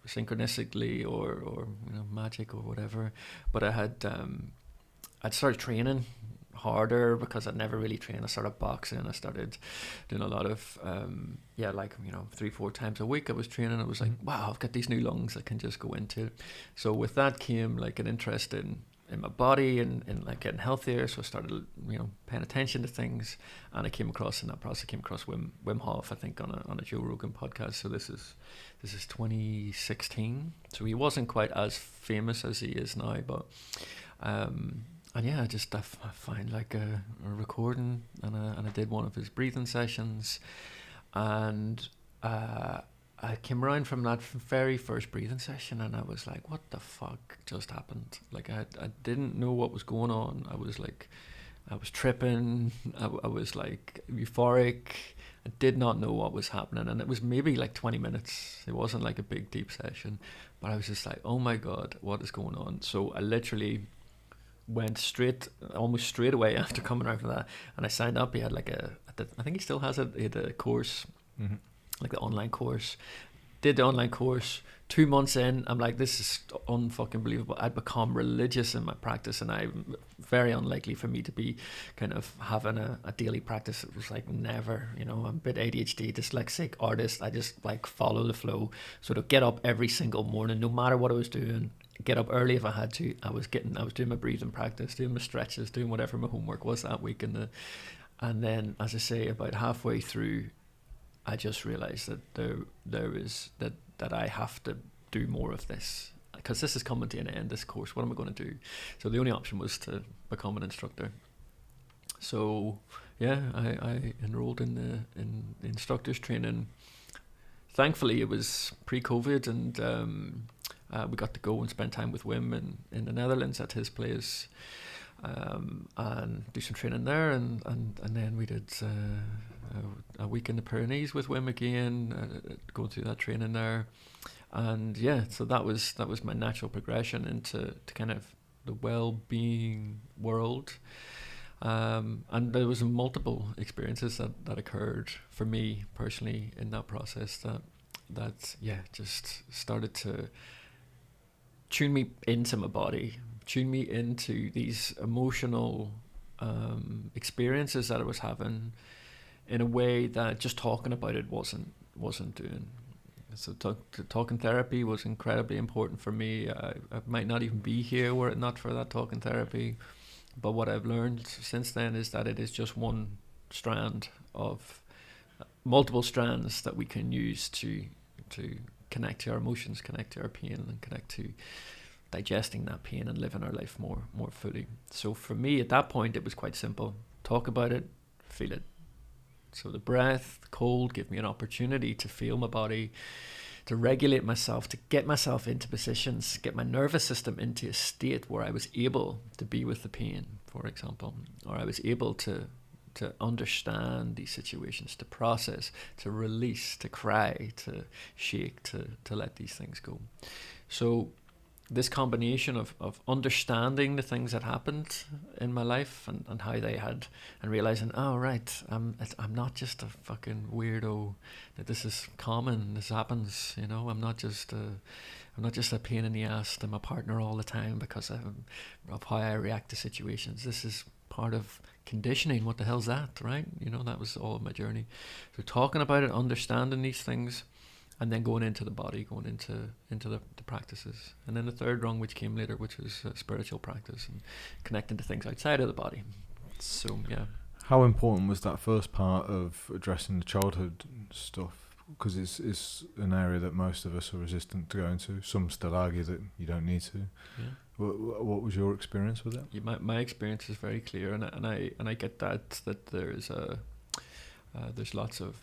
synchronistically or magic or whatever, but I'd started training harder because I'd never really trained. I started boxing. I started doing a lot of 3-4 times a week I was training. I was like, wow, I've got these new lungs I can just go into. So with that came like an interest in my body and like getting healthier. So I started paying attention to things, and I came across Wim Hof, I think, on a Joe Rogan podcast. So this is 2016. So he wasn't quite as famous as he is now, but and yeah, I find like a recording, and I did one of his breathing sessions, and I came around from that very first breathing session, and I was like, what the fuck just happened? Like, I didn't know what was going on. I was tripping. I was like euphoric. I did not know what was happening, and it was maybe like 20 minutes. It wasn't like a big deep session, but I was just like, oh my God, what is going on? So I literally went almost straight away after coming out from that, and I signed up. He had like I think he still has it. He had a course, like the online course. Did the online course. 2 months in, I'm like, this is unfucking believable. I'd become religious in my practice, and I'm very unlikely for me to be kind of having a daily practice. It was like never, I'm a bit ADHD, dyslexic artist. I just like follow the flow. So to get up every single morning, no matter what I was doing, get up early if I had to. I was doing my breathing practice, doing my stretches, doing whatever my homework was that week, and then, as I say, about halfway through, I just realized that there is that I have to do more of this. because this is coming to an end, this course, what am I going to do? So the only option was to become an instructor. So yeah, I enrolled in the instructors training. Thankfully, it was pre-COVID, and we got to go and spend time with Wim in the Netherlands at his place, and do some training there, and then we did a week in the Pyrenees with Wim again, going through that training there, and yeah, so that was my natural progression into kind of the well-being world. And there was multiple experiences that occurred for me personally in that process that just started to tune me into my body, tune me into these emotional experiences that I was having in a way that just talking about it wasn't doing. So talking therapy was incredibly important for me. I might not even be here were it not for that talking therapy. But what I've learned since then is that it is just one strand of multiple strands that we can use to connect to our emotions, connect to our pain, and connect to digesting that pain and living our life more fully. So for me, at that point, it was quite simple. Talk about it, feel it. So the breath, the cold, give me an opportunity to feel my body, to regulate myself, to get myself into positions, get my nervous system into a state where I was able to be with the pain, for example, or I was able to understand these situations, to process, to release, to cry, to shake, to let these things go. So this combination of understanding the things that happened in my life and how they had, and realizing, oh right, I'm not just a fucking weirdo, that this is common, this happens, you know, I'm not just a pain in the ass to my partner all the time because of how I react to situations. This is part of conditioning. What the hell's that, right? You know, that was all of my journey. So talking about it, understanding these things, and then going into the body, going into the practices. And then the third rung, which came later, which was spiritual practice and connecting to things outside of the body. So, yeah. How important was that first part of addressing the childhood stuff? Because it's an area that most of us are resistant to go into. Some still argue that you don't need to. Yeah. What was your experience with it? Yeah, my experience is very clear, and I get that there's lots of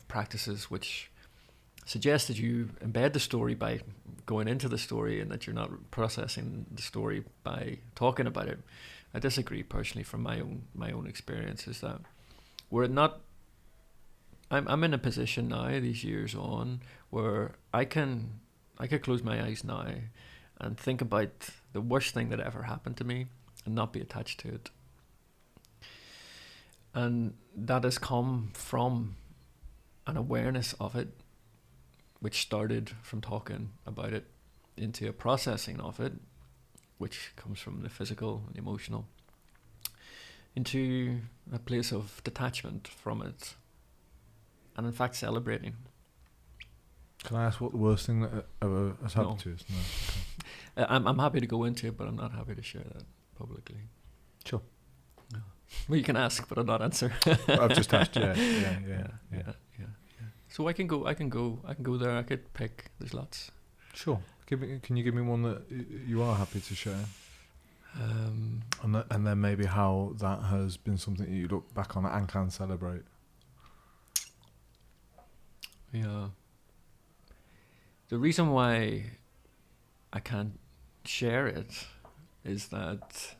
practices which suggest that you embed the story by going into the story, and that you're not processing the story by talking about it. I disagree personally from my own experience. Is that we're not. I'm in a position now, these years on, where I could close my eyes now and think about the worst thing that ever happened to me and not be attached to it. And that has come from an awareness of it, which started from talking about it, into a processing of it, which comes from the physical and emotional, into a place of detachment from it, and in fact celebrating. Can I ask what the worst thing that ever has happened to you is? No. Okay. I'm happy to go into it, but I'm not happy to share that publicly. Sure. No. Well, you can ask, but I'll not answer. I've just asked. Yeah. So I can go there. I could pick. There's lots. Sure. Can you give me one that you are happy to share? And then maybe how that has been something that you look back on and can celebrate. Yeah. The reason why I can't share it is that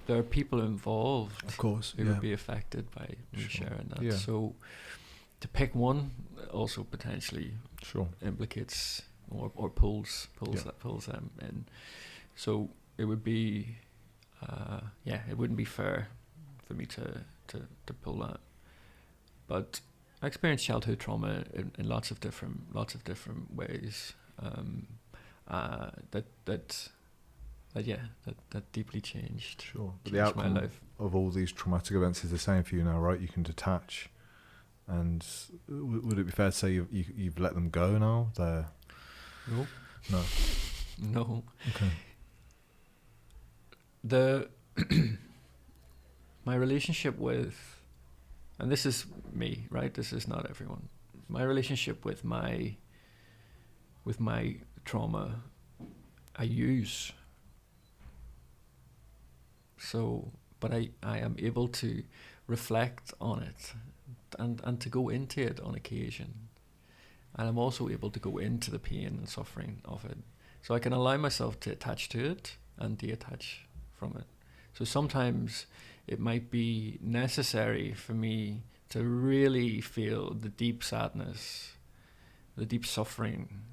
there are people involved, of course, who would be affected by me sharing that. Yeah. So to pick one also potentially implicates or pulls them in. So it would be it wouldn't be fair for me to pull that. But I experienced childhood trauma in lots of different ways. That deeply changed. Sure. But the outcome my life of all these traumatic events is the same for you now, right? You can detach. And would it be fair to say you've let them go now? No. No. Okay. My relationship with, and this is me, right? This is not everyone. My relationship with my with my trauma, I use. So, but I am able to reflect on it and to go into it on occasion. And I'm also able to go into the pain and suffering of it. So I can allow myself to attach to it and detach from it. So sometimes it might be necessary for me to really feel the deep sadness, the deep suffering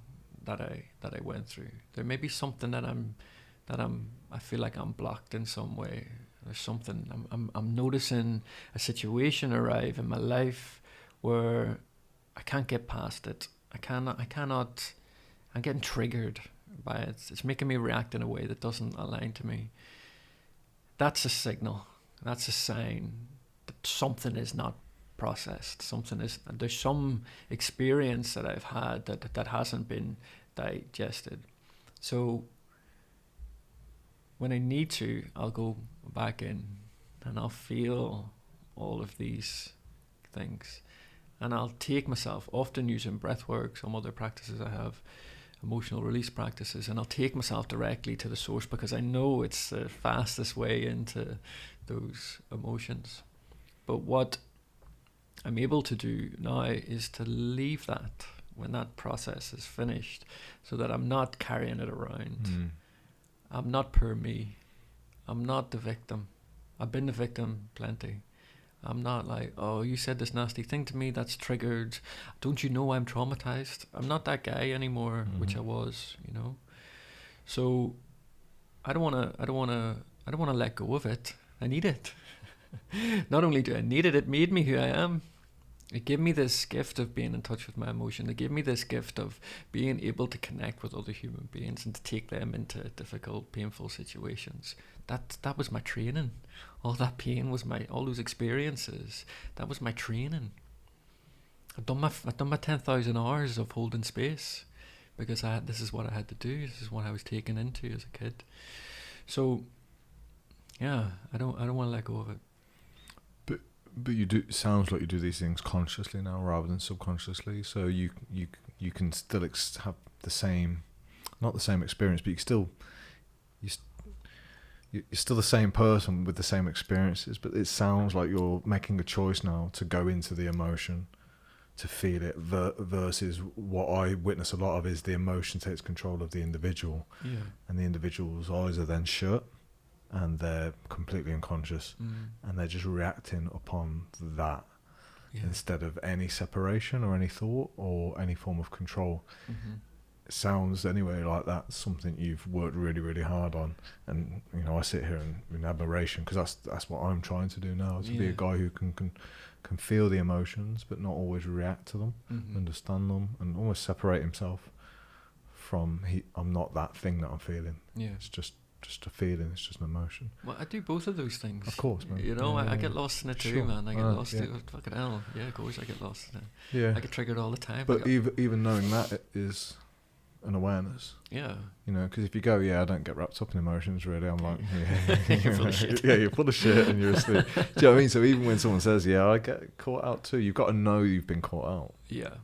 that I went through. There may be something that I feel like I'm blocked in some way. There's something I'm noticing a situation arrive in my life where I can't get past it. I cannot. I'm getting triggered by it. It's making me react in a way that doesn't align to me. That's a signal. That's a sign that something is not processed. There's some experience that I've had that hasn't been digested. So when I need to, I'll go back in and I'll feel all of these things. And I'll take myself, often using breathwork, some other practices I have, emotional release practices, and I'll take myself directly to the source because I know it's the fastest way into those emotions. But what I'm able to do now is to leave that when that process is finished so that I'm not carrying it around. I'm not poor me. I'm not the victim. I've been the victim plenty. I'm not like, oh, you said this nasty thing to me, that's triggered. Don't you know I'm traumatized? I'm not that guy anymore, which I was, you know. So I don't wanna let go of it. I need it. Not only do I need it, it made me who I am. It gave me this gift of being in touch with my emotion. It gave me this gift of being able to connect with other human beings and to take them into difficult, painful situations. That was my training. All that pain was all those experiences. That was my training. I've done my 10,000 hours of holding space because this is what I had to do. This is what I was taken into as a kid. So, yeah, I don't want to let go of it. But you do. Sounds like you do these things consciously now rather than subconsciously. So you can still have the same, not the same experience, but you're still the same person with the same experiences. But it sounds like you're making a choice now to go into the emotion, to feel it, versus what I witness a lot of is the emotion takes control of the individual, and the individual's eyes are then shut. And they're completely unconscious, and they're just reacting upon that instead of any separation or any thought or any form of control. It sounds anyway like that's something you've worked really, really hard on. And you know, I sit here in admiration because that's what I'm trying to do now, to be a guy who can feel the emotions but not always react to them, understand them, and almost separate himself from I'm not that thing that I'm feeling. It's just a feeling, it's just an emotion. Well, I do both of those things. Of course, man. You know, I get lost in it too, man. I get lost in it. Fucking hell. Yeah, of course I get lost in it. Yeah. I get triggered all the time. But even knowing that is an awareness. Yeah. You know, because if you go, I don't get wrapped up in emotions, really. I'm like, you're full of shit. Yeah, you're full of shit and you're asleep. Do you know what I mean? So even when someone says, I get caught out too, you've got to know you've been caught out. Yeah.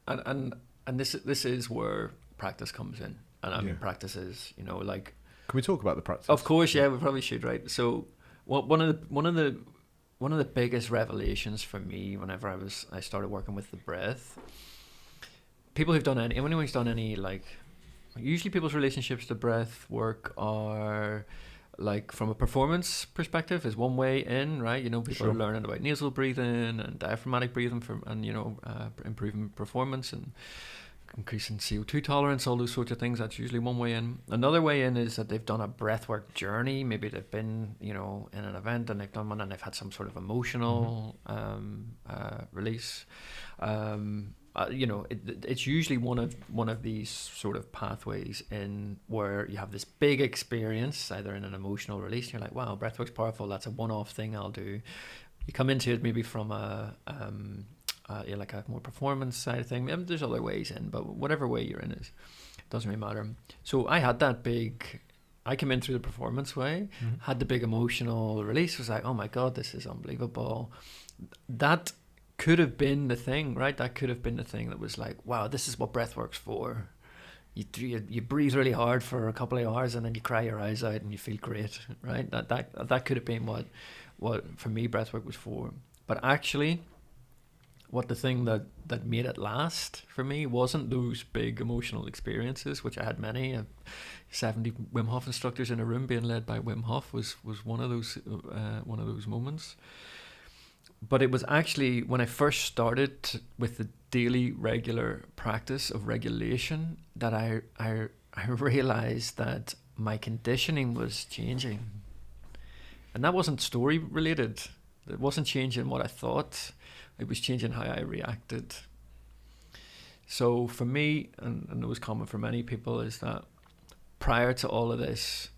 And this is where practice comes in. And I mean, practices, you know, like. Can we talk about the practice? Of course, we probably should, right? So, one of the biggest revelations for me whenever I started working with the breath. People who've done anyone who's done any, like, usually people's relationships to breath work are like from a performance perspective is one way in, right? You know, people are learning about nasal breathing and diaphragmatic breathing and you know, improving performance and increasing CO2 tolerance, all those sorts of things. That's usually one way in. Another way in is that they've done a breathwork journey. Maybe they've been, you know, in an event and they've done one and they've had some sort of emotional release. You know, it's usually one of these sort of pathways in where you have this big experience, either in an emotional release. And you're like, wow, breathwork's powerful. That's a one-off thing I'll do. You come into it maybe from like a more performance side of thing. Maybe there's other ways in, but whatever way you're in it doesn't really matter. So I had that I came in through the performance way, had the big emotional release, was like, oh my God, this is unbelievable. That could have been the thing, right? That could have been the thing that was like, wow, this is what breathwork's for. You breathe really hard for a couple of hours and then you cry your eyes out and you feel great, right? That could have been what for me breathwork was for. But actually, what the thing that made it last for me wasn't those big emotional experiences, which I had many. 70 Wim Hof instructors in a room being led by Wim Hof was one of those moments. But it was actually when I first started with the daily regular practice of regulation that I realized that my conditioning was changing. And that wasn't story related. It wasn't changing what I thought. It was changing how I reacted. So for me, and it was common for many people, is that prior to all of this,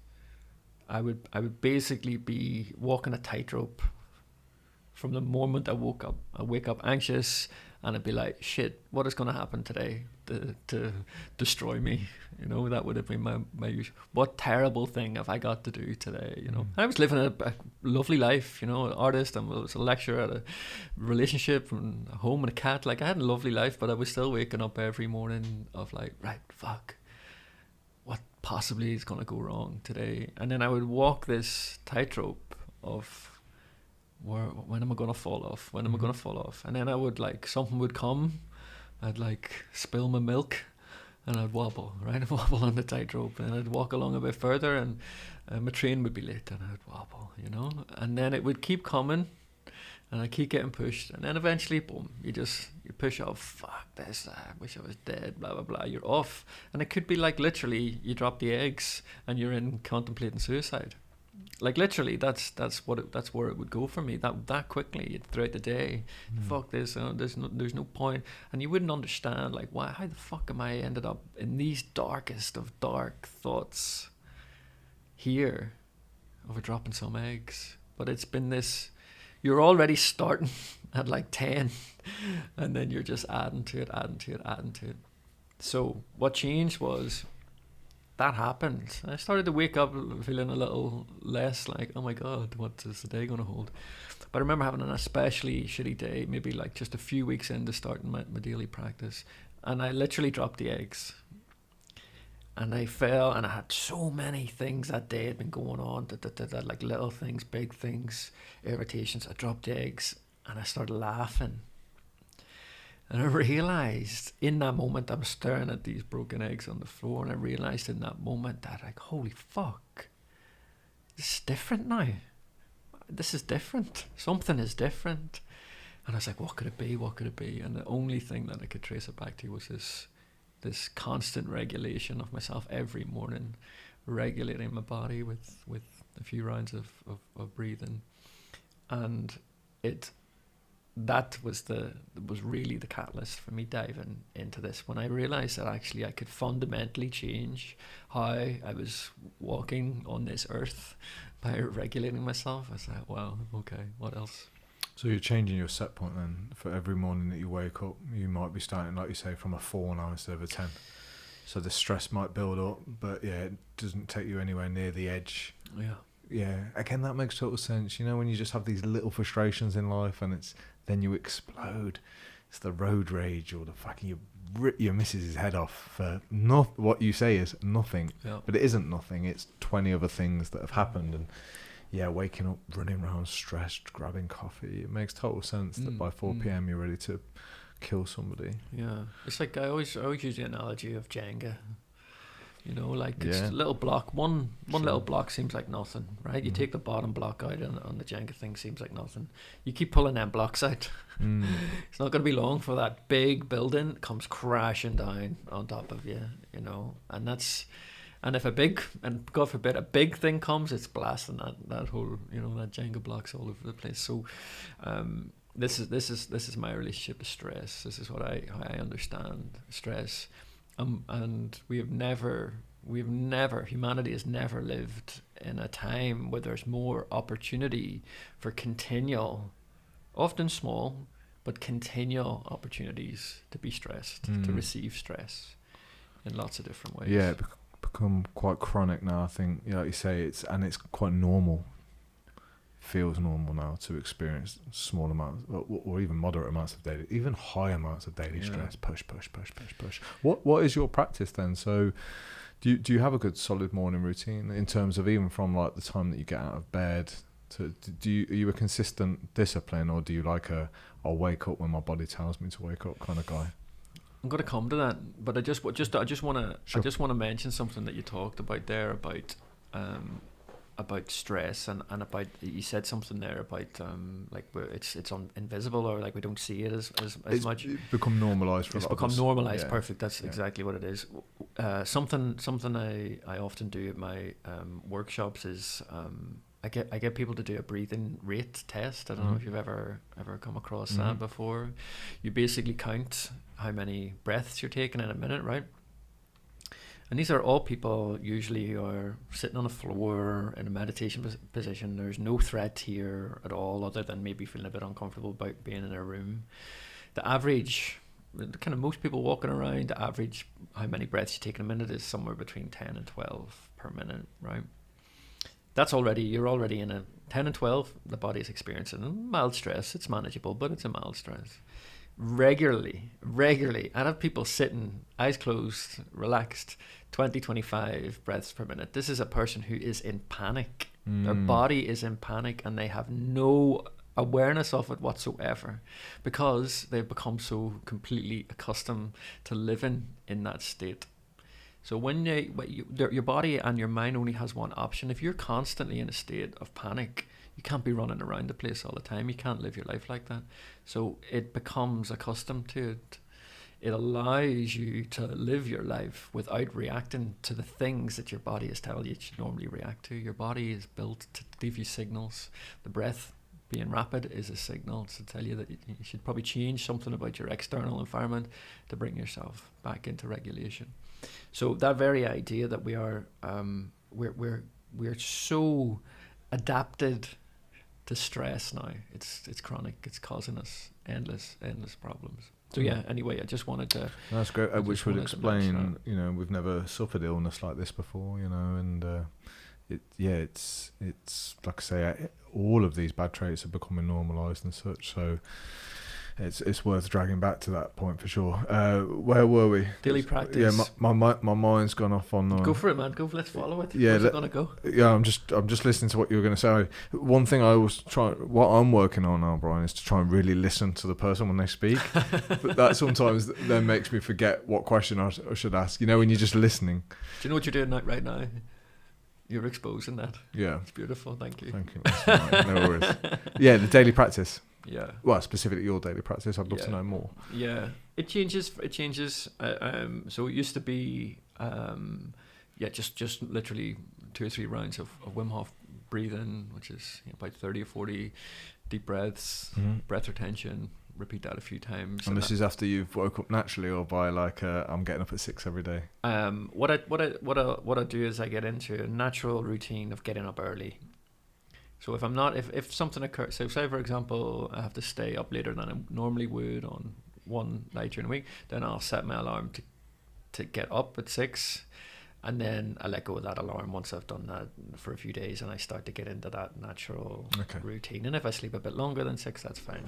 I would basically be walking a tightrope. From the moment I woke up, I wake up anxious, and I'd be like, "Shit, what is going to happen today to destroy me?" You know, that would have been my usual. What terrible thing have I got to do today? You know, I was living a lovely life. You know, an artist, and was a lecturer, at a relationship, and a home, and a cat. Like I had a lovely life, but I was still waking up every morning of like, right, fuck, what possibly is going to go wrong today? And then I would walk this tightrope of, when am I going to fall off? When am I going to fall off? And then I would something would come, I'd spill my milk, and I'd wobble, right? I'd wobble on the tightrope, and I'd walk along a bit further, and my train would be late, and I'd wobble, you know? And then it would keep coming, and I keep getting pushed, and then eventually, boom, you push off, fuck this, I wish I was dead, blah, blah, blah, you're off. And it could be literally, you drop the eggs, and you're in contemplating suicide. Literally, that's where it would go for me. That quickly throughout the day. Fuck this. There's no point, and you wouldn't understand why. How the fuck am I ended up in these darkest of dark thoughts here over dropping some eggs? But it's been this. You're already starting at 10, and then you're just adding to it. So what changed was, that happened. I started to wake up feeling a little less oh my God, what is the day going to hold? But I remember having an especially shitty day, maybe just a few weeks into starting my daily practice, and I literally dropped the eggs. And I fell, and I had so many things that day had been going on, that little things, big things, irritations. I dropped the eggs, and I started laughing. And I realised in that moment, I was staring at these broken eggs on the floor, and I realised in that moment that holy fuck, this is different now. This is different. Something is different. And I was like, what could it be? What could it be? And the only thing that I could trace it back to was this constant regulation of myself every morning, regulating my body with a few rounds of breathing. And that was really the catalyst for me diving into this, when I realized that actually I could fundamentally change how I was walking on this earth by regulating myself. I was like, wow, okay, what else? So you're changing your set point then. For every morning that you wake up, you might be starting, like you say, from a 4 now instead of a 10. So the stress might build up, but yeah, it doesn't take you anywhere near the edge. Yeah, again, that makes total sense. You know, when you just have these little frustrations in life, and then you explode. It's the road rage, or the fucking, you rip your missus' head off for what you say is nothing, but it isn't nothing. It's 20 other things that have happened, and yeah, waking up, running around, stressed, grabbing coffee. It makes total sense that by 4 p.m. you're ready to kill somebody. Yeah, it's I always use the analogy of Jenga. You know, it's a little block. One little block seems like nothing, right? You take the bottom block out, and on the Jenga thing seems like nothing. You keep pulling them blocks out. It's not going to be long for that big building comes crashing down on top of you. You know, and if God forbid, a big thing comes, it's blasting that whole, that Jenga blocks all over the place. So, this is my relationship to stress. This is how I understand stress. And humanity has never lived in a time where there's more opportunity for continual, often small, but continual opportunities to be stressed, to receive stress in lots of different ways. Yeah, become quite chronic now, I think. Like you say, it's quite normal. feels normal now to experience small amounts or even moderate amounts of daily, even high amounts of daily stress. Push. What is your practice then? So do you have a good solid morning routine in terms of even from like the time that you get out of bed to are you a consistent discipline, or do you like I'll wake up when my body tells me to wake up kind of guy? I'm going to come to that, but I just want to mention something that you talked about there about stress and about, you said something there about like where it's invisible, or like we don't see it as much. It's become normalized for it's a lot become of us. normalized. Yeah. Perfect, that's exactly what it is. Something I often do at my workshops is I get people to do a breathing rate test. I don't know if you've ever come across that before. You basically count how many breaths you're taking in a minute, right? And these are all people usually who are sitting on the floor in a meditation position. There's no threat here at all, other than maybe feeling a bit uncomfortable about being in a room. The average, kind of most people walking around, the average how many breaths you take in a minute is somewhere between 10 and 12 per minute, right? You're already in a 10 and 12, the body is experiencing mild stress. It's manageable, but it's a mild stress. Regularly, I'd have people sitting, eyes closed, relaxed, 20, 25 breaths per minute. This is a person who is in panic. Their body is in panic, and they have no awareness of it whatsoever, because they've become so completely accustomed to living in that state. So when your body and your mind only has one option. If you're constantly in a state of panic, you can't be running around the place all the time. You can't live your life like that. So it becomes accustomed to it. It allows you to live your life without reacting to the things that your body is telling you it should normally react to. Your body is built to give you signals. The breath being rapid is a signal to tell you that you should probably change something about your external environment to bring yourself back into regulation. So that very idea that we are, we're so adapted to stress now. It's chronic. It's causing us endless problems. So yeah. Anyway, I just wanted to. That's great. Which would explain, we've never suffered illness like this before, and it's like I say, all of these bad traits are becoming normalised and such. So it's worth dragging back to that point for sure. Where were we? Daily practice. Yeah, my mind's gone off on. Go for it, man. Let's follow it. Yeah, where's it gonna go? Yeah, I'm just listening to what you were going to say. One thing I always what I'm working on now, Brian, is to try and really listen to the person when they speak. But that sometimes then makes me forget what question I should ask. When you're just listening. Do you know what you're doing right now? You're exposing that. Yeah, it's beautiful. Thank you. That's right. No worries. Yeah, the daily practice. Yeah. Well, specifically your daily practice. I'd love to know more. Yeah, it changes. So it used to be, just literally 2 or 3 rounds of Wim Hof breathing, which is about 30 or 40 deep breaths, breath retention. Repeat that a few times. And this is after you've woke up naturally, or by like I'm getting up at 6 every day. What I do is I get into a natural routine of getting up early. So if something occurs, so say for example I have to stay up later than I normally would on one night during the week, then I'll set my alarm to get up at 6, and then I let go of that alarm once I've done that for a few days, and I start to get into that natural routine. And if I sleep a bit longer than 6, that's fine.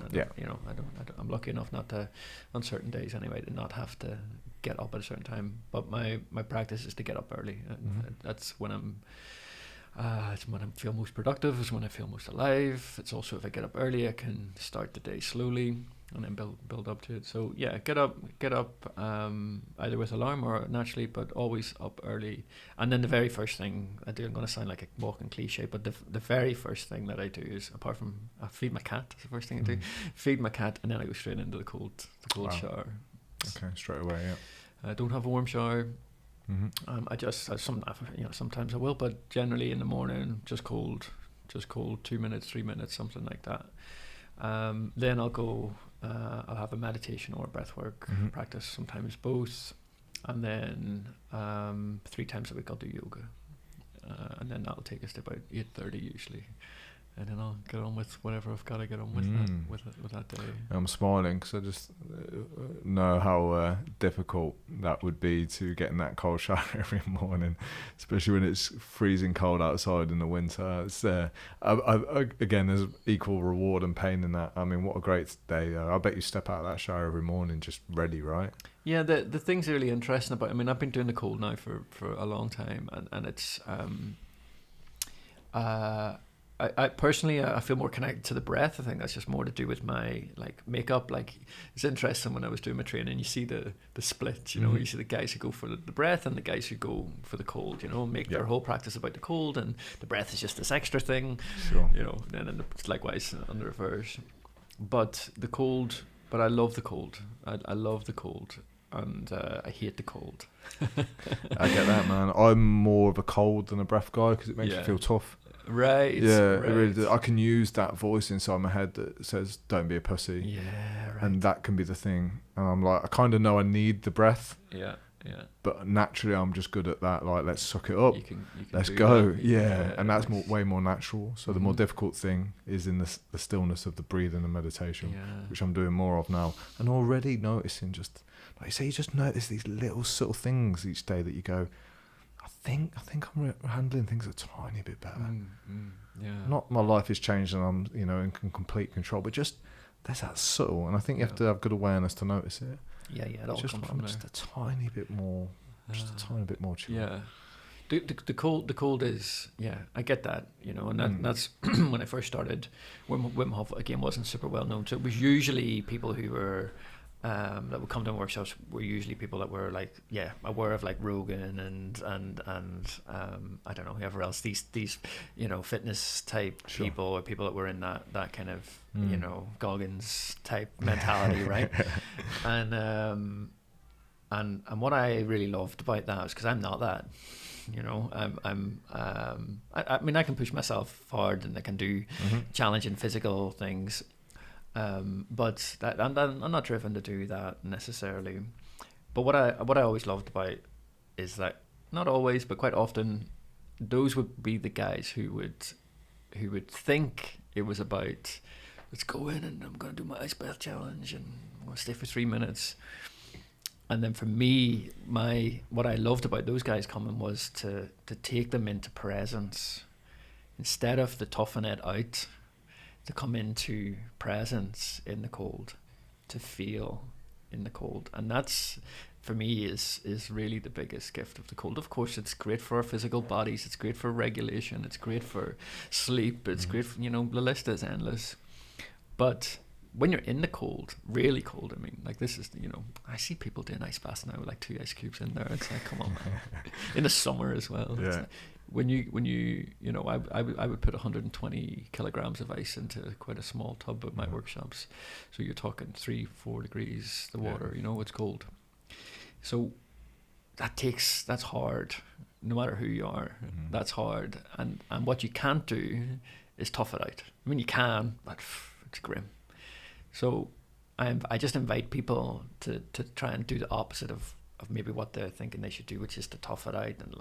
I'm lucky enough not to, on certain days anyway, to not have to get up at a certain time. But my practice is to get up early. That's when it's when I feel most productive, it's when I feel most alive. It's also, if I get up early, I can start the day slowly and then build up to it. So yeah, get up either with alarm or naturally, but always up early. And then the very first thing I do, I'm going to sound like a walking cliche, but the very first thing that I do is, apart from I feed my cat, that's the first thing I do, feed my cat, and then I go straight into the cold shower. Okay, straight away. Yeah. I don't have a warm shower. Sometimes I will, but generally in the morning, just cold, 2 minutes, 3 minutes, something like that. Then I'll go, I'll have a meditation or a breathwork practice, sometimes both. And then 3 times a week I'll do yoga. And then that'll take us to about 8:30 usually. and then I'll get on with whatever I've got to get on with with that day. I'm smiling because I just know how difficult that would be to get in that cold shower every morning, especially when it's freezing cold outside in the winter. It's again, there's equal reward and pain in that. I mean, what a great day though. I bet you step out of that shower every morning just ready, right? Yeah, the thing's really interesting about. I mean, I've been doing the cold now for a long time, and it's I personally I feel more connected to the breath. I think that's just more to do with my like makeup. Like it's interesting when I was doing my training, you see the split. You know, you see the guys who go for the breath and the guys who go for the cold. You know, make their whole practice about the cold, and the breath is just this extra thing. Sure. You know, and it's likewise on the reverse. But I love the cold. I love the cold, and I hate the cold. I get that, man. I'm more of a cold than a breath guy because it makes you feel tough. Right. Yeah, right. It really does. I can use that voice inside my head that says, "Don't be a pussy." Yeah, right. And that can be the thing. And I'm like, I kind of know I need the breath. Yeah. But naturally, I'm just good at that. Like, let's suck it up. You can let's go. That. Yeah. And that's way more natural. So the more difficult thing is in the stillness of the breathing and meditation, which I'm doing more of now. And already noticing just, like you say, you just notice these little subtle things each day that you go, I think I'm handling things a tiny bit better. Yeah. Not my life is changed and I'm, in complete control, but just there's that subtle. And I think you have to have good awareness to notice it. Yeah, it all comes from there. Just a tiny bit more, chill. Yeah, the cold is, I get that, and that's when I first started. Wim Hof again wasn't super well known, so it was usually people who were that would come to workshops were usually people that were like aware of like Rogan and I don't know, whoever else, these fitness type people, or people that were in that kind of Goggins type mentality, right? And what I really loved about that was because I'm not that. I mean, I can push myself hard and I can do challenging physical things. But that I'm not driven to do that necessarily. But what I always loved about is that, not always, but quite often, those would be the guys who would think it was about, let's go in and I'm going to do my ice bath challenge and I'm going to stay for 3 minutes. And then for me, what I loved about those guys coming was to take them into presence instead of the toughen it out. To come into presence in the cold, to feel in the cold. And that's, for me, is really the biggest gift of the cold. Of course, it's great for our physical bodies, it's great for regulation, it's great for sleep, it's great for, the list is endless. But when you're in the cold, really cold, I mean, like this is, I see people doing ice baths now with like 2 ice cubes in there. It's like, come on, man. In the summer as well. Yeah. Like, when you I would put 120 kilograms of ice into quite a small tub at my workshops, so you're talking 3-4 degrees the water. It's cold, so that's hard, no matter who you are. That's hard, and what you can't do is tough it out. I mean, you can, but it's grim. So I just invite people to try and do the opposite of maybe what they're thinking they should do, which is to tough it out and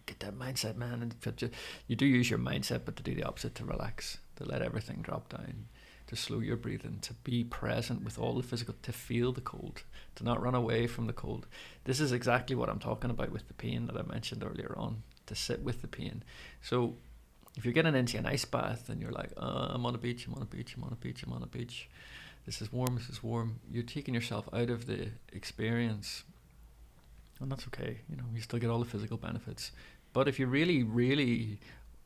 get that mindset, man. And you do use your mindset, but to do the opposite, to relax, to let everything drop down, to slow your breathing, to be present with all the physical, to feel the cold, to not run away from the cold. This is exactly what I'm talking about with the pain that I mentioned earlier on, to sit with the pain. So if you're getting into an ice bath and you're like, I'm on a beach, this is warm, you're taking yourself out of the experience, and that's okay. You still get all the physical benefits. But if you really, really,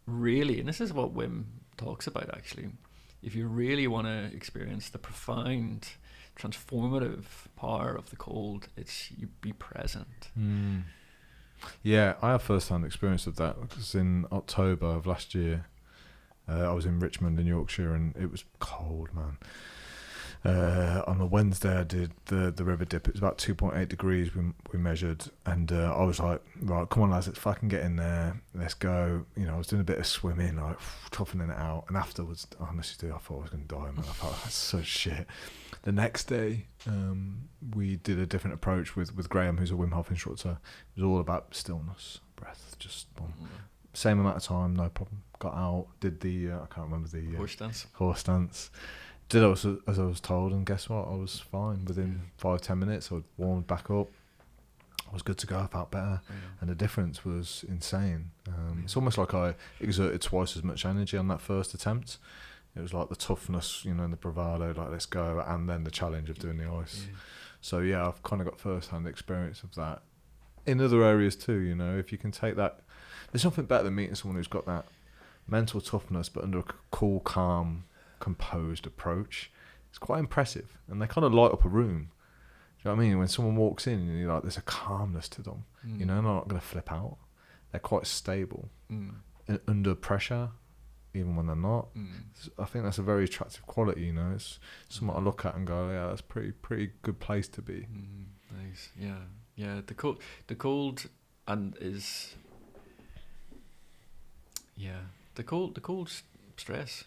really, and this is what Wim talks about actually, if you really want to experience the profound transformative power of the cold, it's you be present. Yeah, I have first-hand experience of that because in October of last year, I was in Richmond in Yorkshire and it was cold, man. On the Wednesday I did the river dip. It was about 2.8 degrees we measured, and I was like, right, come on lads, let's fucking get in there, let's go. I was doing a bit of swimming, like toughening it out, and afterwards, honestly, I thought I was going to die, man. I thought that's so shit. The next day we did a different approach with Graham, who's a Wim Hof instructor. It was all about stillness, breath, just boom. Same amount of time, no problem. Got out, did the I can't remember the horse dance. Did as I was told, and guess what? I was fine. Within 5-10 minutes, I warmed back up. I was good to go. I felt better, and the difference was insane. It's almost like I exerted twice as much energy on that first attempt. It was like the toughness, and the bravado, like let's go, and then the challenge of doing the ice. Yeah. So yeah, I've kind of got first-hand experience of that. In other areas too, if you can take that, there's nothing better than meeting someone who's got that mental toughness, but under a cool, calm, composed approach. It's quite impressive, and they kind of light up a room. Do you know what I mean? When someone walks in, and you're like, there's a calmness to them. They're not going to flip out. They're quite stable under pressure, even when they're not. I think that's a very attractive quality. It's something I look at and go, yeah, that's pretty good place to be. Nice, yeah. The cold, and is, yeah, the cold stress.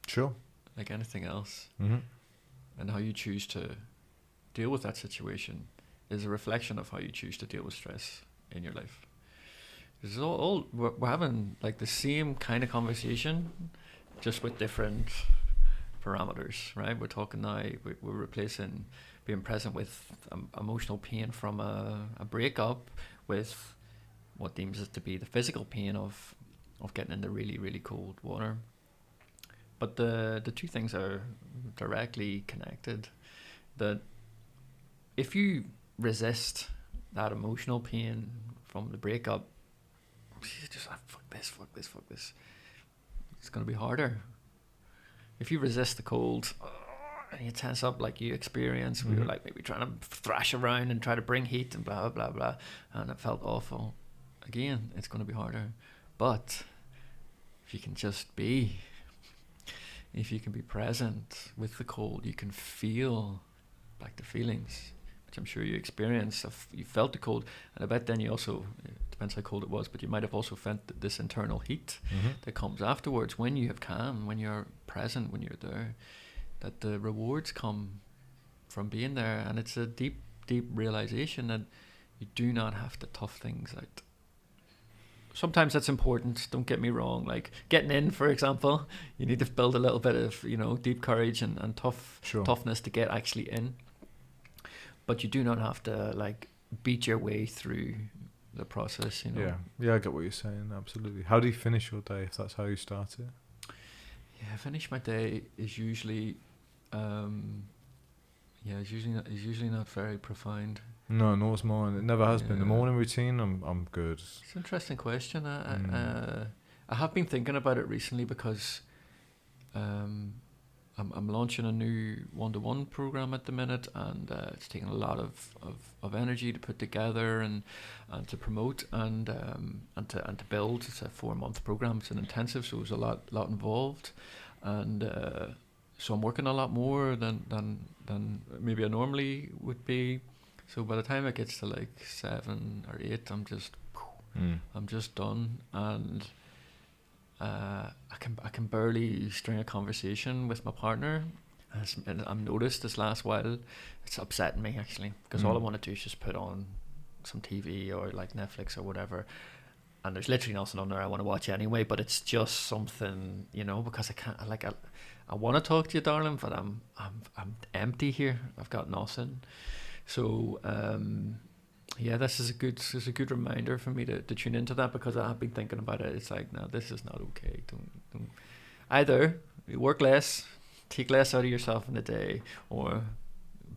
Sure. Like anything else, and how you choose to deal with that situation is a reflection of how you choose to deal with stress in your life. It's all we're having like the same kind of conversation, just with different parameters, right? We're talking now. We're replacing being present with emotional pain from a breakup with what deems it to be the physical pain of getting in the really, really cold water. But the two things are directly connected. That if you resist that emotional pain from the breakup, you just fuck this, it's going to be harder. If you resist the cold and you tense up like you experience, we were like maybe trying to thrash around and try to bring heat and blah, blah, blah, and it felt awful. Again, it's going to be harder. But if you can just be... If you can be present with the cold, you can feel like the feelings, which I'm sure you experienced. You felt the cold, and I bet then you also, it depends how cold it was, but you might have also felt this internal heat that comes afterwards when you have calm, when you're present, when you're there, that the rewards come from being there. And it's a deep, deep realization that you do not have to tough things out. Sometimes that's important, don't get me wrong. Like getting in, for example, you need to build a little bit of, deep courage and toughness to get actually in. But you do not have to like beat your way through the process, Yeah, I get what you're saying, absolutely. How do you finish your day if that's how you start it? Yeah, finish my day is usually it's usually not very profound. No, nor's mine. It never has been. The morning routine, I'm good. It's an interesting question. I have been thinking about it recently because I'm launching a new one-to-one program at the minute, and it's taking a lot of energy to put together and to promote and to build. It's a 4-month program. It's an intensive, so there's a lot involved, and so I'm working a lot more than maybe I normally would be. So by the time it gets to like 7 or 8, I'm just done, and I can barely string a conversation with my partner. And I've noticed this last while, it's upsetting me actually, because all I want to do is just put on some TV or like Netflix or whatever, and there's literally nothing on there I want to watch anyway. But it's just something, because I can't. I want to talk to you, darling, but I'm empty here. I've got nothing. So this is a good reminder for me to tune into that, because I have been thinking about it. It's like, no, this is not okay. Don't either work less, take less out of yourself in the day, or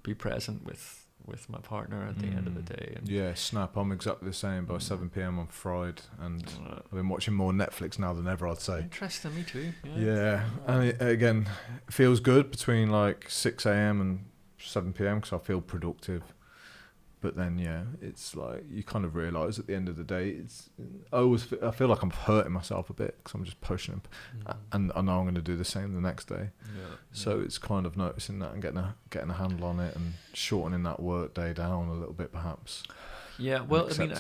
be present with my partner at the end of the day. And snap. I'm exactly the same. By 7 p.m. I'm fried, and I've been watching more Netflix now than ever, I'd say. Interesting, me too. Yeah, and it feels good between like 6 a.m. and 7 p.m. because I feel productive. But then, it's like you kind of realise at the end of the day, I feel like I'm hurting myself a bit because I'm just pushing, and I know I'm going to do the same the next day. So it's kind of noticing that and getting a handle on it and shortening that work day down a little bit, perhaps. Yeah, well, I mean,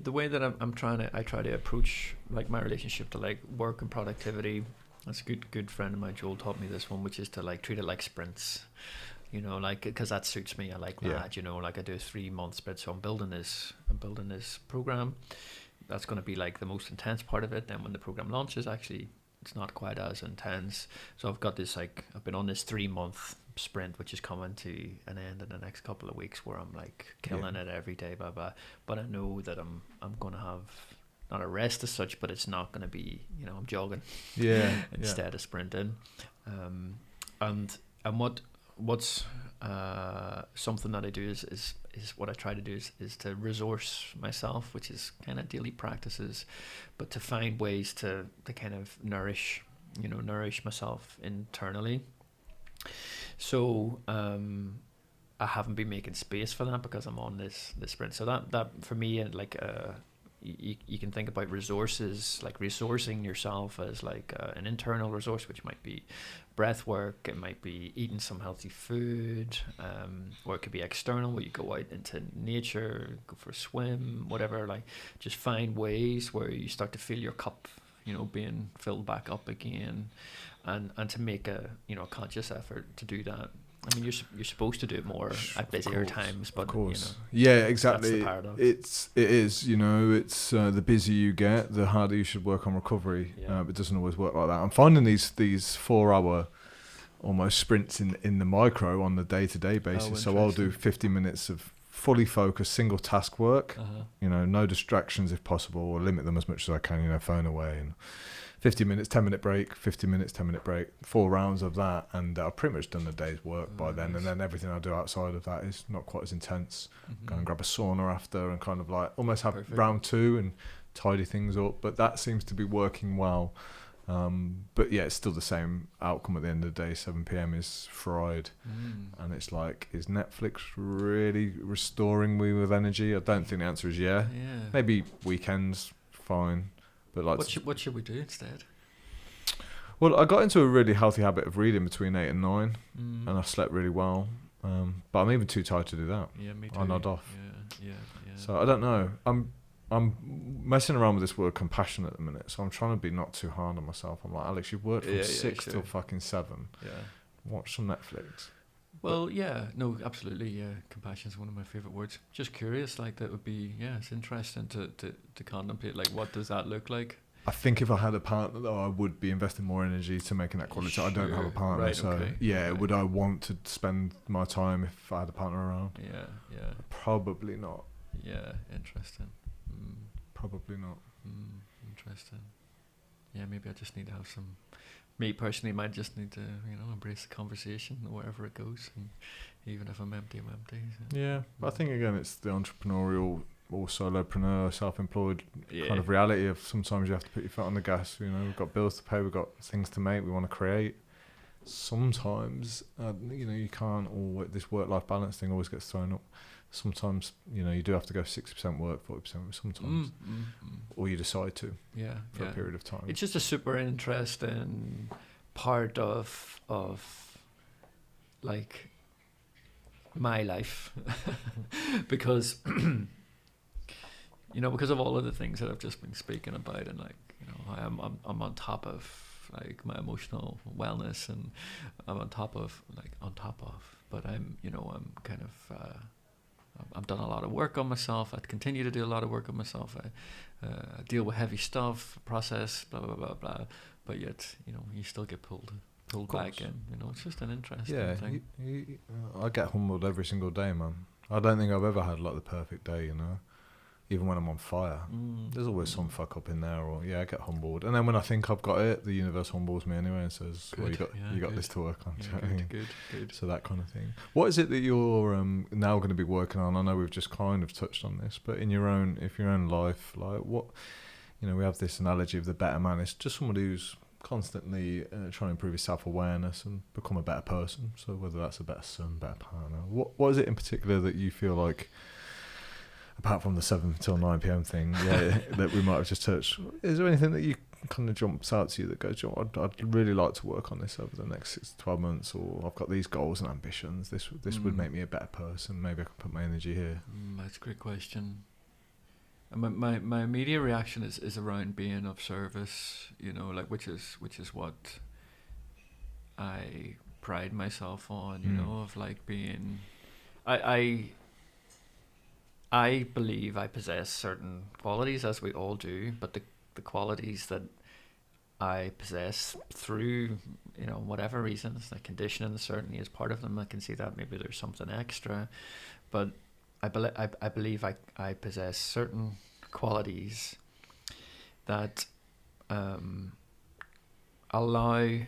the way that I try to approach like my relationship to like work and productivity. That's a good friend of mine, Joel, taught me this one, which is to like treat it like sprints. Because that suits me. I like that. Like I do a 3-month sprint, so I'm building this program. that's going to be like the most intense part of it. Then when the program launches, actually, it's not quite as intense. So I've got this like I've been on this 3-month sprint, which is coming to an end in the next couple of weeks, where I'm like killing it every day, blah blah. But I know that I'm going to have not a rest as such, but it's not going to be, you know, I'm jogging instead of sprinting. And what's something that I do is what I try to do is to resource myself, which is kind of daily practices, but to find ways to kind of nourish myself internally. So I haven't been making space for that because I'm on this sprint. So that for me, like you can think about resources, like resourcing yourself as like an internal resource, which might be breath work, it might be eating some healthy food, or it could be external, where you go out into nature, go for a swim, whatever. Like, just find ways where you start to feel your cup, you know, being filled back up again, and to make a, you know, a conscious effort to do that. I mean, you're supposed to do it more at busier times, but of course, you know, yeah, exactly. That's the paradox. It is, you know, it's the busier you get, the harder you should work on recovery. It doesn't always work like that. I'm finding these 4-hour almost sprints in the micro on the day-to-day basis. So I'll do 50 minutes of fully focused single task work. You know, no distractions if possible, or limit them as much as I can. You know, phone away, and 50 minutes, 10-minute break, 50 minutes, 10-minute break, 4 rounds of that, and I've pretty much done the day's work by then. And then everything I do outside of that is not quite as intense. Go and grab a sauna after, and kind of like almost have round 2 and tidy things up. But that seems to be working well. But yeah, it's still the same outcome at the end of the day. 7 p.m. is fried, and it's like, is Netflix really restoring me with energy? I don't think the answer is yeah. Maybe weekends, fine. But like, what should we do instead? Well, I got into a really healthy habit of reading between 8 and 9, and I slept really well. But I'm even too tired to do that. Yeah, me too. I nod off. Yeah. So I don't know. I'm messing around with this word compassion at the minute. So I'm trying to be not too hard on myself. I'm like, Alex, you've worked from 6 till fucking 7. Yeah. Watch some Netflix. Well, yeah, no, absolutely, yeah. Compassion is one of my favorite words. Just curious, like, that would be, yeah, it's interesting to contemplate, like, what does that look like? I think if I had a partner, though, I would be investing more energy to making that quality. Sure. I don't have a partner, right, so okay. Yeah, right. Would I want to spend my time if I had a partner around? Yeah. Probably not. Yeah, interesting. Probably not. Interesting. Yeah, maybe I just need to have some. Me personally might just need to, you know, embrace the conversation wherever it goes, and even if I'm empty, I'm empty. So. Yeah, but I think again it's the entrepreneurial or solopreneur, self-employed kind of reality of sometimes you have to put your foot on the gas. You know, we've got bills to pay, we've got things to make, we want to create. Sometimes, you know, you can't always, this work-life balance thing always gets thrown up. Sometimes, you know, you do have to go 60% work, 40% sometimes, or you decide to for a period of time. It's just a super interesting part of like my life because you know, because of all of the things that I've just been speaking about, and like, you know, I'm on top of like my emotional wellness, and I'm on top of, but I'm, you know, I'm kind of I've done a lot of work on myself. I continue to do a lot of work on myself. I deal with heavy stuff, process, blah blah blah blah. But yet, you know, you still get pulled back in. You know, it's just an interesting thing. I get humbled every single day, man. I don't think I've ever had like the perfect day. You know, even when I'm on fire, there's always some fuck up in there, or I get humbled. And then when I think I've got it, the universe humbles me anyway and says, "Well, you got this to work on." Good. So that kind of thing. What is it that you're now going to be working on? I know we've just kind of touched on this, but in your own life, like what, you know, we have this analogy of the better man. It's just somebody who's constantly trying to improve his self-awareness and become a better person. So whether that's a better son, better partner, what is it in particular that you feel like, apart from the 7 till 9 p.m. thing, that we might have just touched, is there anything that you kind of jumps out to you that goes, I'd really like to work on this over the next 6 to 12 months, or I've got these goals and ambitions, this would make me a better person, maybe I can put my energy here? That's a great question. My immediate reaction is around being of service, you know, like which is what I pride myself on, you know, of like being, I I believe I possess certain qualities, as we all do, but the qualities that I possess through, whatever reasons, the conditioning certainly is part of them. I can see that maybe there's something extra, but I believe I possess certain qualities that allow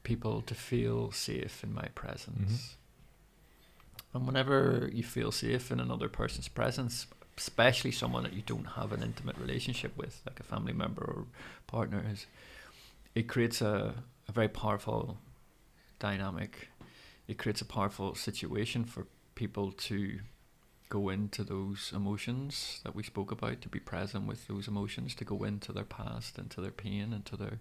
people to feel safe in my presence. And whenever you feel safe in another person's presence, especially someone that you don't have an intimate relationship with, like a family member or partner, it creates a very powerful dynamic. It creates a powerful situation for people to go into those emotions that we spoke about, to be present with those emotions, to go into their past, into their pain, into their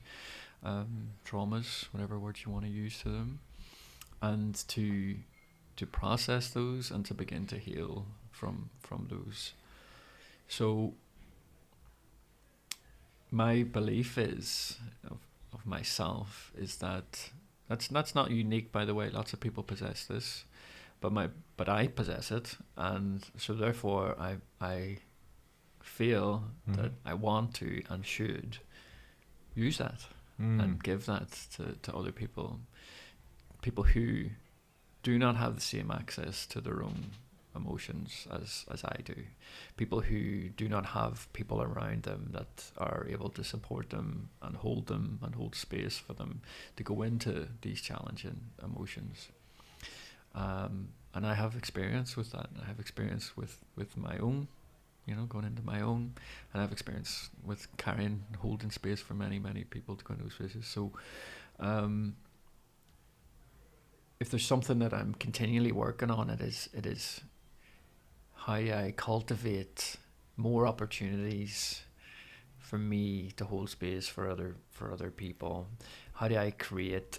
traumas, whatever words you want to use to them, and to process those and to begin to heal from those. So my belief is of myself is that that's not unique, by the way. Lots of people possess this, but I possess it, and so therefore I feel that I want to and should use that and give that to other people who do not have the same access to their own emotions as I do, people who do not have people around them that are able to support them and hold space for them to go into these challenging emotions. And I have experience with that. I have experience with my own, going into my own, and I have experience with holding space for many, many people to go into those spaces. So if there's something that I'm continually working on, it is how I cultivate more opportunities for me to hold space for other people. How do I create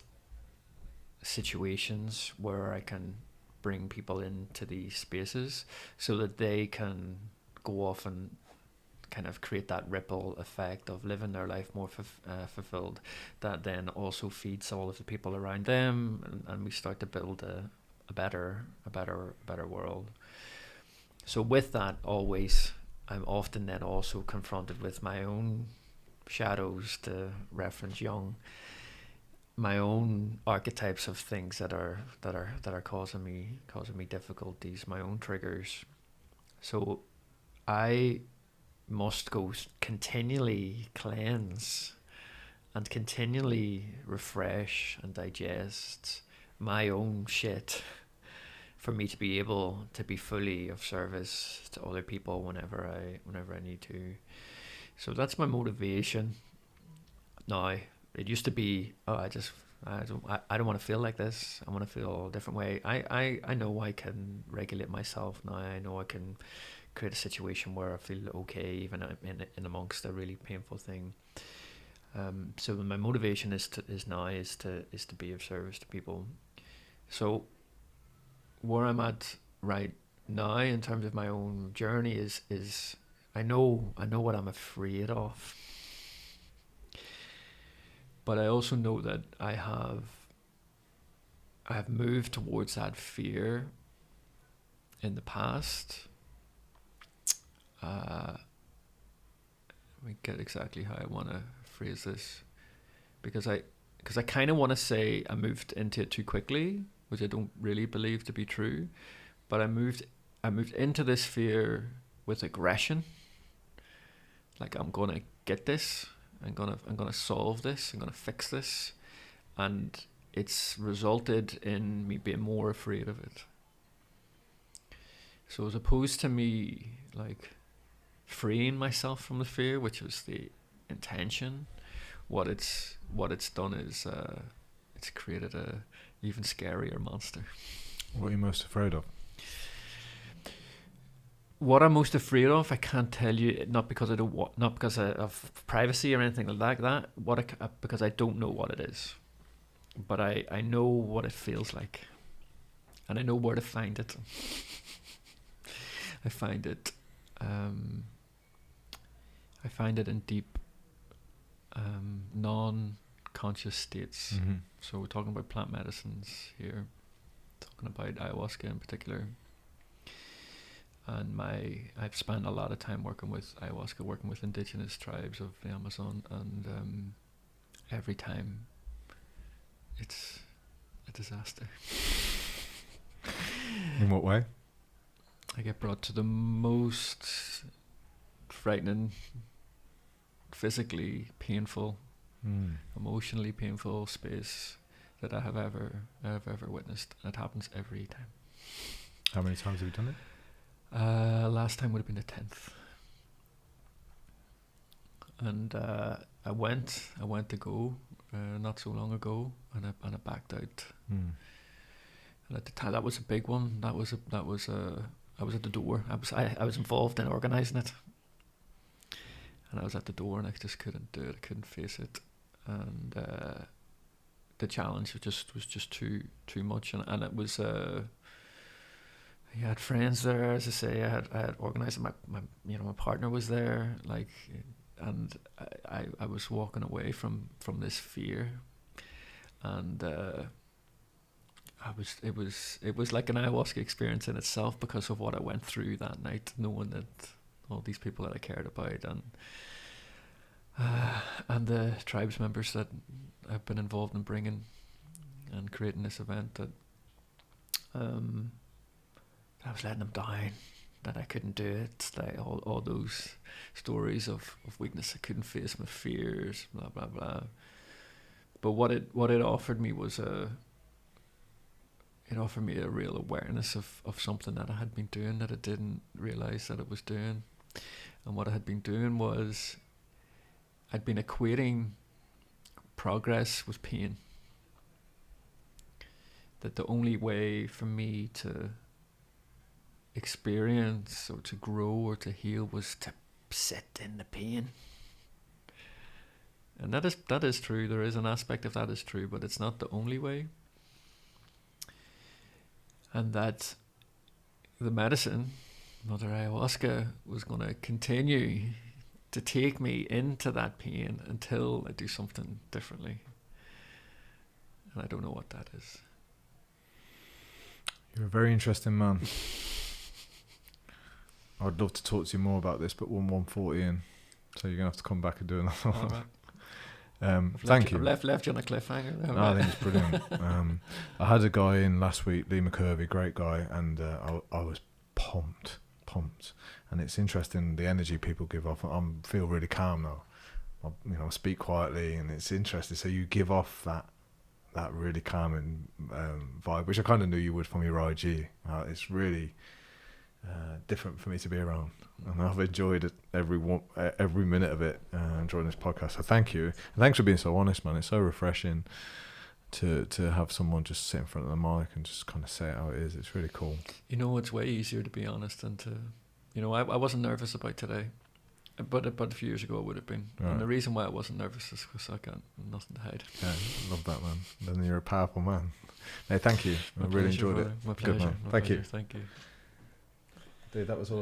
situations where I can bring people into these spaces so that they can go off and kind of create that ripple effect of living their life more fulfilled, that then also feeds all of the people around them, and we start to build a better world. So with that, always, I'm often then also confronted with my own shadows, to reference Jung, my own archetypes of things that are causing me difficulties, my own triggers. So I must go continually cleanse and continually refresh and digest my own shit for me to be able to be fully of service to other people whenever I need to. So that's my motivation. Now, it used to be, I don't want to feel like this. I want to feel a different way. I know I can regulate myself now. I know I can create a situation where I feel okay, even in amongst a really painful thing. So my motivation is to be of service to people. So where I'm at right now in terms of my own journey is I know what I'm afraid of, but I also know that I have moved towards that fear in the past. Let me get exactly how I want to phrase this, because I kind of want to say I moved into it too quickly, which I don't really believe to be true, but I moved into this fear with aggression. Like, I'm gonna get this, I'm gonna solve this, I'm gonna fix this, and it's resulted in me being more afraid of it. So as opposed to me like freeing myself from the fear, which was the intention, what it's done is it's created a even scarier monster. What are you most afraid of? What I'm most afraid of, I can't tell you, not because of privacy or anything like that. Because I don't know what it is, but I know what it feels like, and I know where to find it. I find it in deep, non-conscious states. Mm-hmm. So we're talking about plant medicines here, talking about ayahuasca in particular. and I've spent a lot of time working with ayahuasca, working with indigenous tribes of the Amazon, and every time it's a disaster. In what way? I get brought to the most frightening, physically painful, emotionally painful space that I have ever witnessed. It happens every time. How many times have you done it? Last time would have been the 10th. And I went to go not so long ago, and I backed out. And at the time, that was a big one. I was at the door. I was involved in organising it, and I was at the door, and I just couldn't do it. I couldn't face it, and the challenge was just too much, and it was. I had friends there, as I say. I had organised my my partner was there, like, and I was walking away from this fear, and it was like an ayahuasca experience in itself because of what I went through that night, knowing that all these people that I cared about and the tribes members that I've been involved in bringing and creating this event, that I was letting them down, that I couldn't do it, like all those stories of weakness, I couldn't face my fears, blah blah blah. But what it offered me was it offered me a real awareness of something that I had been doing that I didn't realise that I was doing. And what I had been doing was I'd been equating progress with pain. That the only way for me to experience or to grow or to heal was to sit in the pain. And that is true. There is an aspect of that is true, but it's not the only way. And that the medicine, Mother Ayahuasca, was going to continue to take me into that pain until I do something differently. And I don't know what that is. You're a very interesting man. I'd love to talk to you more about this, but we're 140 in, so you're going to have to come back and do another one. Right. Thank you. I've left you on a cliffhanger. No, I think it's brilliant. I had a guy in last week, Lee McCurvey, great guy, and I was pumped. And it's interesting the energy people give off. I feel really calm now. I speak quietly, and it's interesting. So you give off that really calming vibe, which I kind of knew you would from your IG. It's really different for me to be around, and I've enjoyed it every minute of it, enjoying this podcast. So thank you, and thanks for being so honest, man. It's so refreshing to have someone just sit in front of the mic and just kind of say it how it is. It's really cool. It's way easier to be honest than to, I wasn't nervous about today, but a few years ago I would have been. Right. And the reason why I wasn't nervous is because I got nothing to hide. Yeah, love that, man. Then you're a powerful man. Hey, thank you. I really enjoyed it. My pleasure. Good, man. My Thank pleasure. you. Thank you. Dude, that was all.